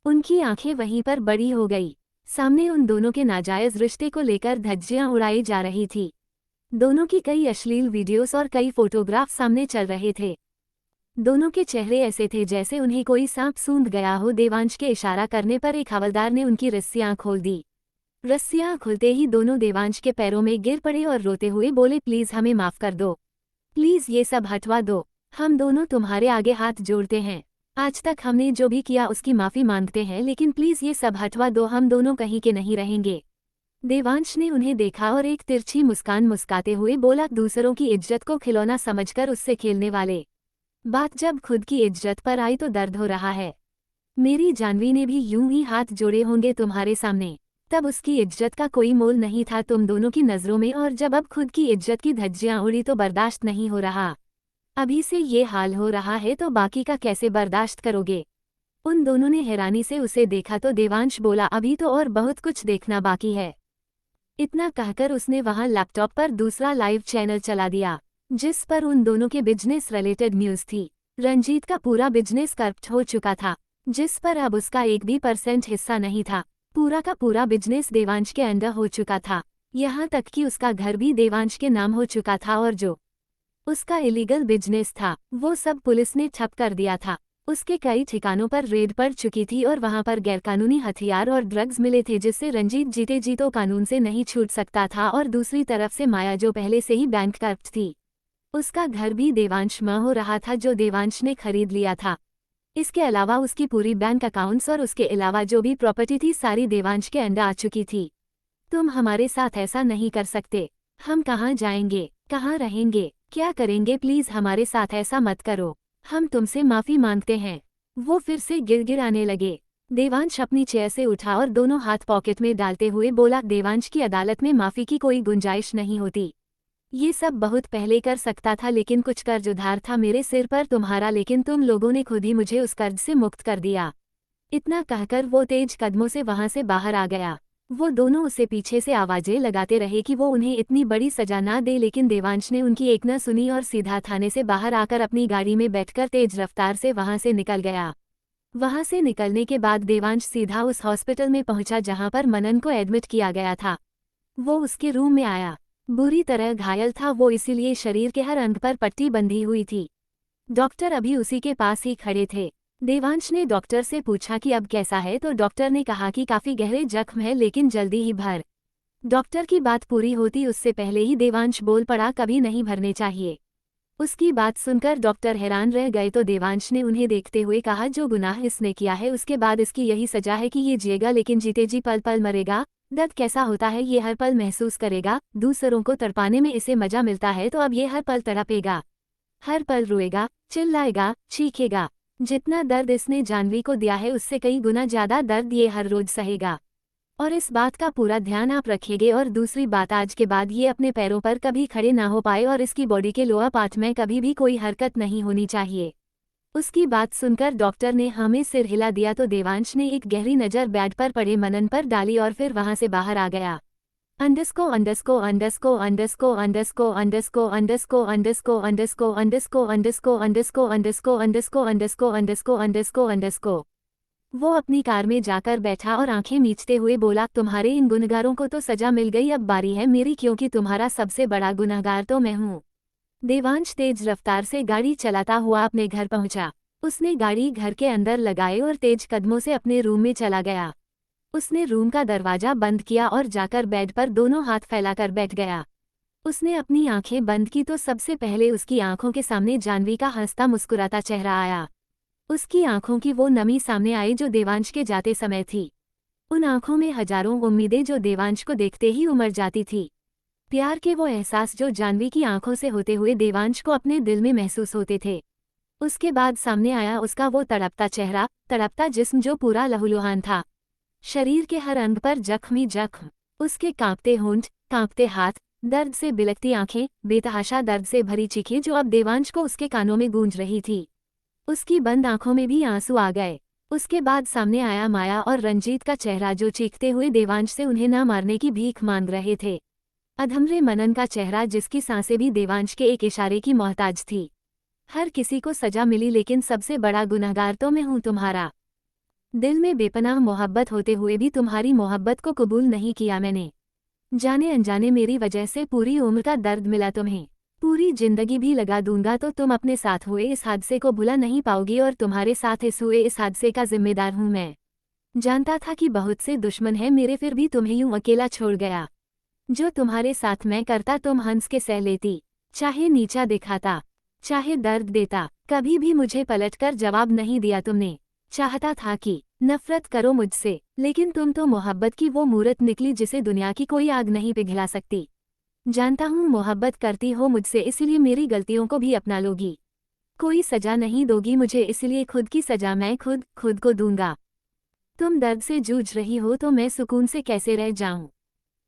उनकी आंखें वहीं पर बड़ी हो गई। सामने उन दोनों के नाजायज रिश्ते को लेकर धज्जियां उड़ाई जा रही थी। दोनों की कई अश्लील वीडियोस और कई फोटोग्राफ सामने चल रहे थे। दोनों के चेहरे ऐसे थे जैसे उन्हें कोई सांप सूंघ गया हो। देवांश के इशारा करने पर एक हवलदार ने उनकी रस्सियां खोल दी। रस्सियां खुलते ही दोनों देवांश के पैरों में गिर पड़े और रोते हुए बोले, प्लीज हमें माफ कर दो, प्लीज ये सब हटवा दो। हम दोनों तुम्हारे आगे हाथ जोड़ते हैं। आज तक हमने जो भी किया उसकी माफी मांगते हैं, लेकिन प्लीज ये सब हटवा दो, हम दोनों कहीं के नहीं रहेंगे। देवांश ने उन्हें देखा और एक तिरछी मुस्कान मुस्काते हुए बोला, दूसरों की इज्जत को खिलौना समझकर उससे खेलने वाले। बात जब खुद की इज्जत पर आई तो दर्द हो रहा है। मेरी जाह्नवी ने भी यूं ही हाथ जोड़े होंगे तुम्हारे सामने, तब उसकी इज्जत का कोई मोल नहीं था तुम दोनों की नज़रों में, और जब अब खुद की इज्जत की धज्जियां उड़ी तो बर्दाश्त नहीं हो रहा। अभी से ये हाल हो रहा है तो बाकी का कैसे बर्दाश्त करोगे। उन दोनों ने हैरानी से उसे देखा तो देवांश बोला, अभी तो और बहुत कुछ देखना बाकी है। इतना कहकर उसने वहां लैपटॉप पर दूसरा लाइव चैनल चला दिया, जिस पर उन दोनों के बिजनेस रिलेटेड न्यूज़ थी। रंजीत का पूरा बिजनेस करप्ट हो चुका था, जिस पर अब उसका 1% भी हिस्सा नहीं था। पूरा का पूरा बिजनेस देवांश के अंडर हो चुका था, यहाँ तक कि उसका घर भी देवांश के नाम हो चुका था और जो उसका इलीगल बिजनेस था वो सब पुलिस ने ठप कर दिया था। उसके कई ठिकानों पर रेड पड़ चुकी थी और वहां पर गैरकानूनी हथियार और ड्रग्स मिले थे, जिससे रंजीत जीते जी तो कानून से नहीं छूट सकता था, और दूसरी तरफ से माया जो पहले से ही बैंक करप्ट थी, उसका घर भी देवांश में हो रहा था जो देवांश ने खरीद लिया था। इसके अलावा उसकी पूरी बैंक अकाउंट्स और उसके अलावा जो भी प्रॉपर्टी थी सारी देवांश के अंडर आ चुकी थी। तुम हमारे साथ ऐसा नहीं कर सकते। हम कहाँ जाएंगे, कहाँ रहेंगे, क्या करेंगे, प्लीज हमारे साथ ऐसा मत करो, हम तुमसे माफी मांगते हैं। वो फिर से गिड़गिड़ाने लगे। देवांश अपनी चेयर से उठा और दोनों हाथ पॉकेट में डालते हुए बोला, देवांश की अदालत में माफी की कोई गुंजाइश नहीं होती। ये सब बहुत पहले कर सकता था, लेकिन कुछ कर्ज उधार था मेरे सिर पर तुम्हारा, लेकिन तुम लोगों ने खुद ही मुझे उस कर्ज से मुक्त कर दिया। इतना कहकर वो तेज कदमों से वहां से बाहर आ गया। वो दोनों उसे पीछे से आवाजें लगाते रहे कि वो उन्हें इतनी बड़ी सजा ना दे, लेकिन देवांश ने उनकी एक न सुनी और सीधा थाने से बाहर आकर अपनी गाड़ी में बैठकर तेज रफ्तार से वहां से निकल गया। वहां से निकलने के बाद देवांश सीधा उस हॉस्पिटल में पहुंचा जहां पर मनन को एडमिट किया गया था। वो उसके रूम में आया। बुरी तरह घायल था वो, इसीलिए शरीर के हर अंग पर पट्टी बंधी हुई थी। डॉक्टर अभी उसी के पास ही खड़े थे। देवांश ने डॉक्टर से पूछा कि अब कैसा है, तो डॉक्टर ने कहा कि काफी गहरे जख्म है लेकिन जल्दी ही भर। डॉक्टर की बात पूरी होती उससे पहले ही देवांश बोल पड़ा, कभी नहीं भरने चाहिए। उसकी बात सुनकर डॉक्टर हैरान रह गए, तो देवांश ने उन्हें देखते हुए कहा, जो गुनाह इसने किया है उसके बाद इसकी यही सजा है कि ये जिएगा लेकिन जीते जी पल पल मरेगा। दर्द कैसा होता है ये हर पल महसूस करेगा। दूसरों को तड़पाने में इसे मजा मिलता है, तो अब ये हर पल तड़पेगा, हर पल रोएगा, चिल्लाएगा, चीखेगा। जितना दर्द इसने जानवी को दिया है उससे कई गुना ज्यादा दर्द ये हर रोज सहेगा। और इस बात का पूरा ध्यान आप रखिएगा। और दूसरी बात, आज के बाद ये अपने पैरों पर कभी खड़े ना हो पाए और इसकी बॉडी के लोअर पार्ट में कभी भी कोई हरकत नहीं होनी चाहिए। उसकी बात सुनकर डॉक्टर ने हमें सिर हिला दिया, तो देवांश ने एक गहरी नज़र बेड पर पड़े मनन पर डाली और फिर वहां से बाहर आ गया। अंडस्को अंडस्को अंडस्को अंडस्को अंडस्को अंडस्को अंडस्को अंडस्को अंडस्को अंडस्को अंडस्को अंडस्को अंडस्को अंडस्को अंडस्को अंडस्को अंडस्को अंडस्को। वो अपनी कार में जाकर बैठा और आंखें मीचते हुए बोला, तुम्हारे इन गुनहगारों को तो सजा मिल गई, अब बारी है मेरी, क्योंकि तुम्हारा सबसे बड़ा गुनहगार तो मैं हूँ। देवांश तेज रफ्तार से गाड़ी चलाता हुआ अपने घर पहुंचा। उसने गाड़ी घर के अंदर लगाई और तेज कदमों से अपने रूम में चला गया। उसने रूम का दरवाजा बंद किया और जाकर बेड पर दोनों हाथ फैलाकर बैठ गया। उसने अपनी आंखें बंद की तो सबसे पहले उसकी आंखों के सामने जानवी का हंसता मुस्कुराता चेहरा आया। उसकी आंखों की वो नमी सामने आई जो देवांश के जाते समय थी। उन आंखों में हजारों उम्मीदें जो देवांश को देखते ही उमड़ जाती थी। प्यार के वो एहसास जो जानवी की आंखों से होते हुए देवांश को अपने दिल में महसूस होते थे। उसके बाद सामने आया उसका वो तड़पता चेहरा, तड़पता जिस्म जो पूरा लहूलुहान था। शरीर के हर अंग पर जख्मी जख्म, उसके कांपते होंठ, कांपते हाथ, दर्द से बिलखती आंखें, बेतहाशा दर्द से भरी चीखें जो अब देवांश को उसके कानों में गूंज रही थी। उसकी बंद आंखों में भी आंसू आ गए। उसके बाद सामने आया माया और रंजीत का चेहरा जो चीखते हुए देवांश से उन्हें न मारने की भीख मांग रहे थे। अधमरे मनन का चेहरा जिसकी सांसें भी देवांश के एक इशारे की मोहताज थी। हर किसी को सजा मिली लेकिन सबसे बड़ा गुनहगार तो मैं हूँ तुम्हारा। दिल में बेपनाह मोहब्बत होते हुए भी तुम्हारी मोहब्बत को कबूल नहीं किया मैंने। जाने अनजाने मेरी वजह से पूरी उम्र का दर्द मिला तुम्हें। पूरी जिंदगी भी लगा दूंगा तो तुम अपने साथ हुए इस हादसे को भुला नहीं पाओगी, और तुम्हारे साथ इस हुए इस हादसे का जिम्मेदार हूँ मैं। जानता था कि बहुत से दुश्मन हैं मेरे, फिर भी तुम्हें यूं अकेला छोड़ गया। जो तुम्हारे साथ मैं करता तुम हंस के सह लेती, चाहे नीचा दिखाता, चाहे दर्द देता, कभी भी मुझे पलटकर जवाब नहीं दिया तुमने। चाहता था कि नफरत करो मुझसे, लेकिन तुम तो मोहब्बत की वो मूरत निकली जिसे दुनिया की कोई आग नहीं पिघला सकती। जानता हूँ मोहब्बत करती हो मुझसे, इसलिए मेरी गलतियों को भी अपना लोगी। कोई सजा नहीं दोगी मुझे, इसलिए खुद की सजा मैं खुद को दूंगा। तुम दर्द से जूझ रही हो तो मैं सुकून से कैसे रह जाऊं।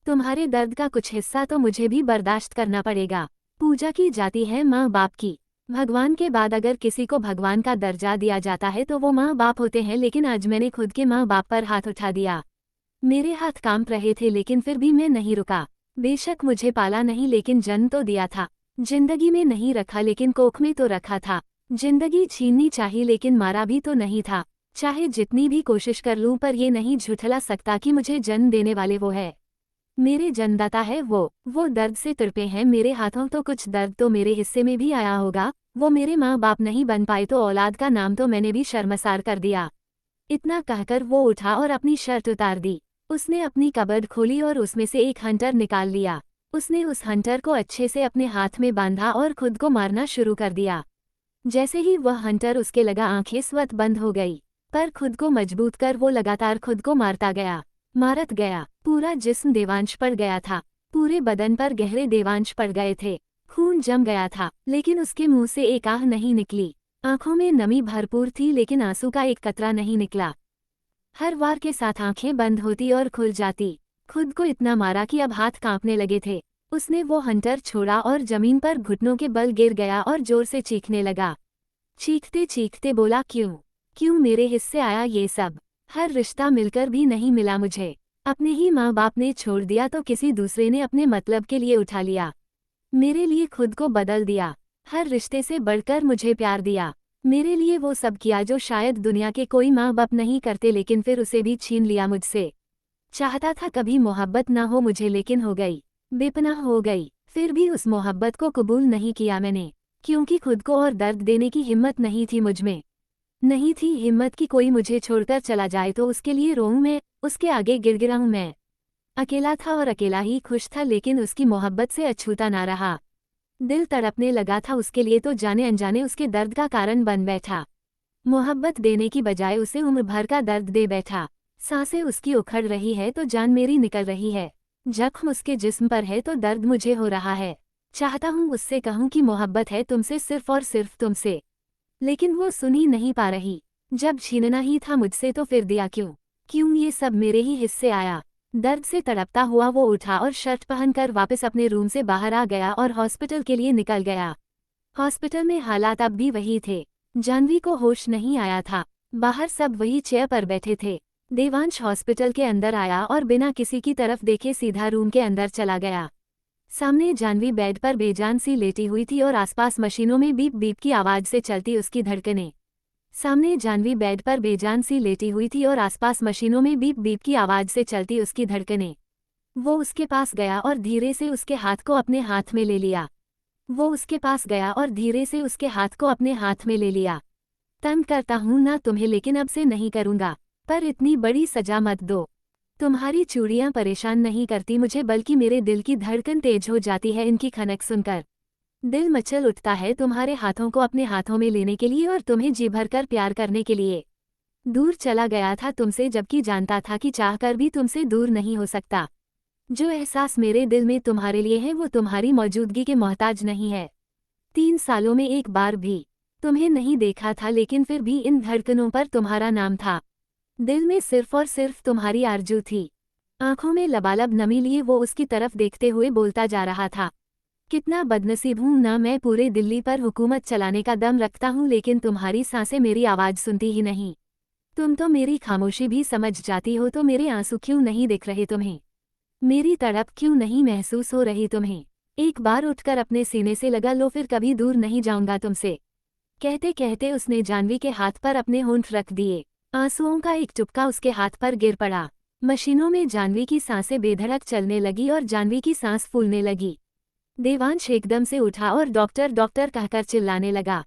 तुम्हारे दर्द का कुछ हिस्सा तो मुझे भी बर्दाश्त करना पड़ेगा। पूजा की जाती है माँ बाप की। भगवान के बाद अगर किसी को भगवान का दर्जा दिया जाता है तो वो माँ बाप होते हैं, लेकिन आज मैंने खुद के माँ बाप पर हाथ उठा दिया। मेरे हाथ कांप रहे थे लेकिन फिर भी मैं नहीं रुका। बेशक मुझे पाला नहीं लेकिन जन्म तो दिया था। जिंदगी में नहीं रखा लेकिन कोख में तो रखा था। जिंदगी छीननी चाहिए लेकिन मारा भी तो नहीं था। चाहे जितनी भी कोशिश कर लूं पर ये नहीं झुठला सकता कि मुझे जन्म देने वाले वो है। मेरे जन्मदाता है वो दर्द से तड़पे हैं मेरे हाथों, तो कुछ दर्द तो मेरे हिस्से में भी आया होगा। वो मेरे माँ बाप नहीं बन पाए तो औलाद का नाम तो मैंने भी शर्मसार कर दिया। इतना कहकर वो उठा और अपनी शर्ट उतार दी। उसने अपनी कबर्ड खोली और उसमें से एक हंटर निकाल लिया। उसने उस हंटर को अच्छे से अपने हाथ में बांधा और खुद को मारना शुरू कर दिया। जैसे ही वह हंटर उसके लगा आंखें स्वतः बंद हो गई, पर खुद को मजबूत कर वो लगातार खुद को मारता गया, मारत गया। पूरा जिस्म देवांश पड़ गया था, पूरे बदन पर गहरे देवांश पड़ गए थे, खून जम गया था, लेकिन उसके मुंह से एक आह नहीं निकली। आंखों में नमी भरपूर थी लेकिन आंसू का एक कतरा नहीं निकला। हर वार के साथ आंखें बंद होती और खुल जाती। खुद को इतना मारा कि अब हाथ कांपने लगे थे। उसने वो हंटर छोड़ा और जमीन पर घुटनों के बल गिर गया और जोर से चीखने लगा। चीखते चीखते बोला, क्यों मेरे हिस्से आया ये सब? हर रिश्ता मिलकर भी नहीं मिला मुझे। अपने ही माँ बाप ने छोड़ दिया तो किसी दूसरे ने अपने मतलब के लिए उठा लिया। मेरे लिए खुद को बदल दिया, हर रिश्ते से बढ़कर मुझे प्यार दिया। मेरे लिए वो सब किया जो शायद दुनिया के कोई माँ बाप नहीं करते, लेकिन फिर उसे भी छीन लिया मुझसे। चाहता था कभी मोहब्बत ना हो मुझे, लेकिन हो गई, बेपनाह हो गई। फिर भी उस मोहब्बत को कबूल नहीं किया मैंने, क्योंकि खुद को और दर्द देने की हिम्मत नहीं थी मुझमें। नहीं थी हिम्मत कि कोई मुझे छोड़कर चला जाए तो उसके लिए रोऊं मैं, उसके आगे गिड़गिड़ाऊं मैं। अकेला था और अकेला ही खुश था, लेकिन उसकी मोहब्बत से अछूता ना रहा। दिल तड़पने लगा था उसके लिए तो जाने अनजाने उसके दर्द का कारण बन बैठा। मोहब्बत देने की बजाय उसे उम्र भर का दर्द दे बैठा। सांसें उसकी उखड़ रही है तो जान मेरी निकल रही है। जख्म उसके जिस्म पर है तो दर्द मुझे हो रहा है। चाहता हूँ उससे कहूँ कि मोहब्बत है तुमसे, सिर्फ और सिर्फ तुमसे, लेकिन वो सुन ही नहीं पा रही। जब छीनना ही था मुझसे तो फिर दिया क्यों ये सब मेरे ही हिस्से आया? दर्द से तड़पता हुआ वो उठा और शर्ट पहनकर वापस अपने रूम से बाहर आ गया और हॉस्पिटल के लिए निकल गया। हॉस्पिटल में हालात अब भी वही थे। जानवी को होश नहीं आया था। बाहर सब वही चेयर पर बैठे थे। देवांश हॉस्पिटल के अंदर आया और बिना किसी की तरफ देखे सीधा रूम के अंदर चला गया। सामने जानवी बेड पर बेजान सी लेटी हुई थी और आसपास मशीनों में बीप बीप की आवाज से चलती उसकी धड़कनें। सामने जानवी बेड पर बेजान सी लेटी हुई थी और आसपास मशीनों में बीप बीप की आवाज से चलती उसकी धड़कनें। वो उसके पास गया और धीरे से उसके हाथ को अपने हाथ में ले लिया। वो उसके पास गया और धीरे से उसके हाथ को अपने हाथ में ले लिया। तंग करता हूं ना तुम्हें, लेकिन अब से नहीं करूंगा, पर इतनी बड़ी सजा मत दो। तुम्हारी चूड़ियां परेशान नहीं करती मुझे, बल्कि मेरे दिल की धड़कन तेज हो जाती है इनकी खनक सुनकर। दिल मचल उठता है तुम्हारे हाथों को अपने हाथों में लेने के लिए और तुम्हें जी भरकर प्यार करने के लिए। दूर चला गया था तुमसे, जबकि जानता था कि चाहकर भी तुमसे दूर नहीं हो सकता। जो एहसास मेरे दिल में तुम्हारे लिए है वो तुम्हारी मौजूदगी के मोहताज नहीं है। 3 सालों में एक बार भी तुम्हें नहीं देखा था, लेकिन फिर भी इन धड़कनों पर तुम्हारा नाम था। दिल में सिर्फ और सिर्फ तुम्हारी आरजू थी। आंखों में लबालब नमी लिए वो उसकी तरफ देखते हुए बोलता जा रहा था, कितना बदनसीब हूं ना, मैं पूरे दिल्ली पर हुकूमत चलाने का दम रखता हूं, लेकिन तुम्हारी सांसें मेरी आवाज सुनती ही नहीं। तुम तो मेरी खामोशी भी समझ जाती हो, तो मेरे आंसू क्यों नहीं दिख रहे तुम्हें? मेरी तड़प क्यों नहीं महसूस हो रही तुम्हें? एक बार उठकर अपने सीने से लगा लो, फिर कभी दूर नहीं जाऊंगा तुमसे। कहते कहते उसने जानवी के हाथ पर अपने होंठ रख दिए। आंसुओं का एक टुपका उसके हाथ पर गिर पड़ा। मशीनों में जानवी की सांसें बेधड़क चलने लगी और जानवी की सांस फूलने लगी। देवांश एकदम से उठा और डॉक्टर डॉक्टर कहकर चिल्लाने लगा।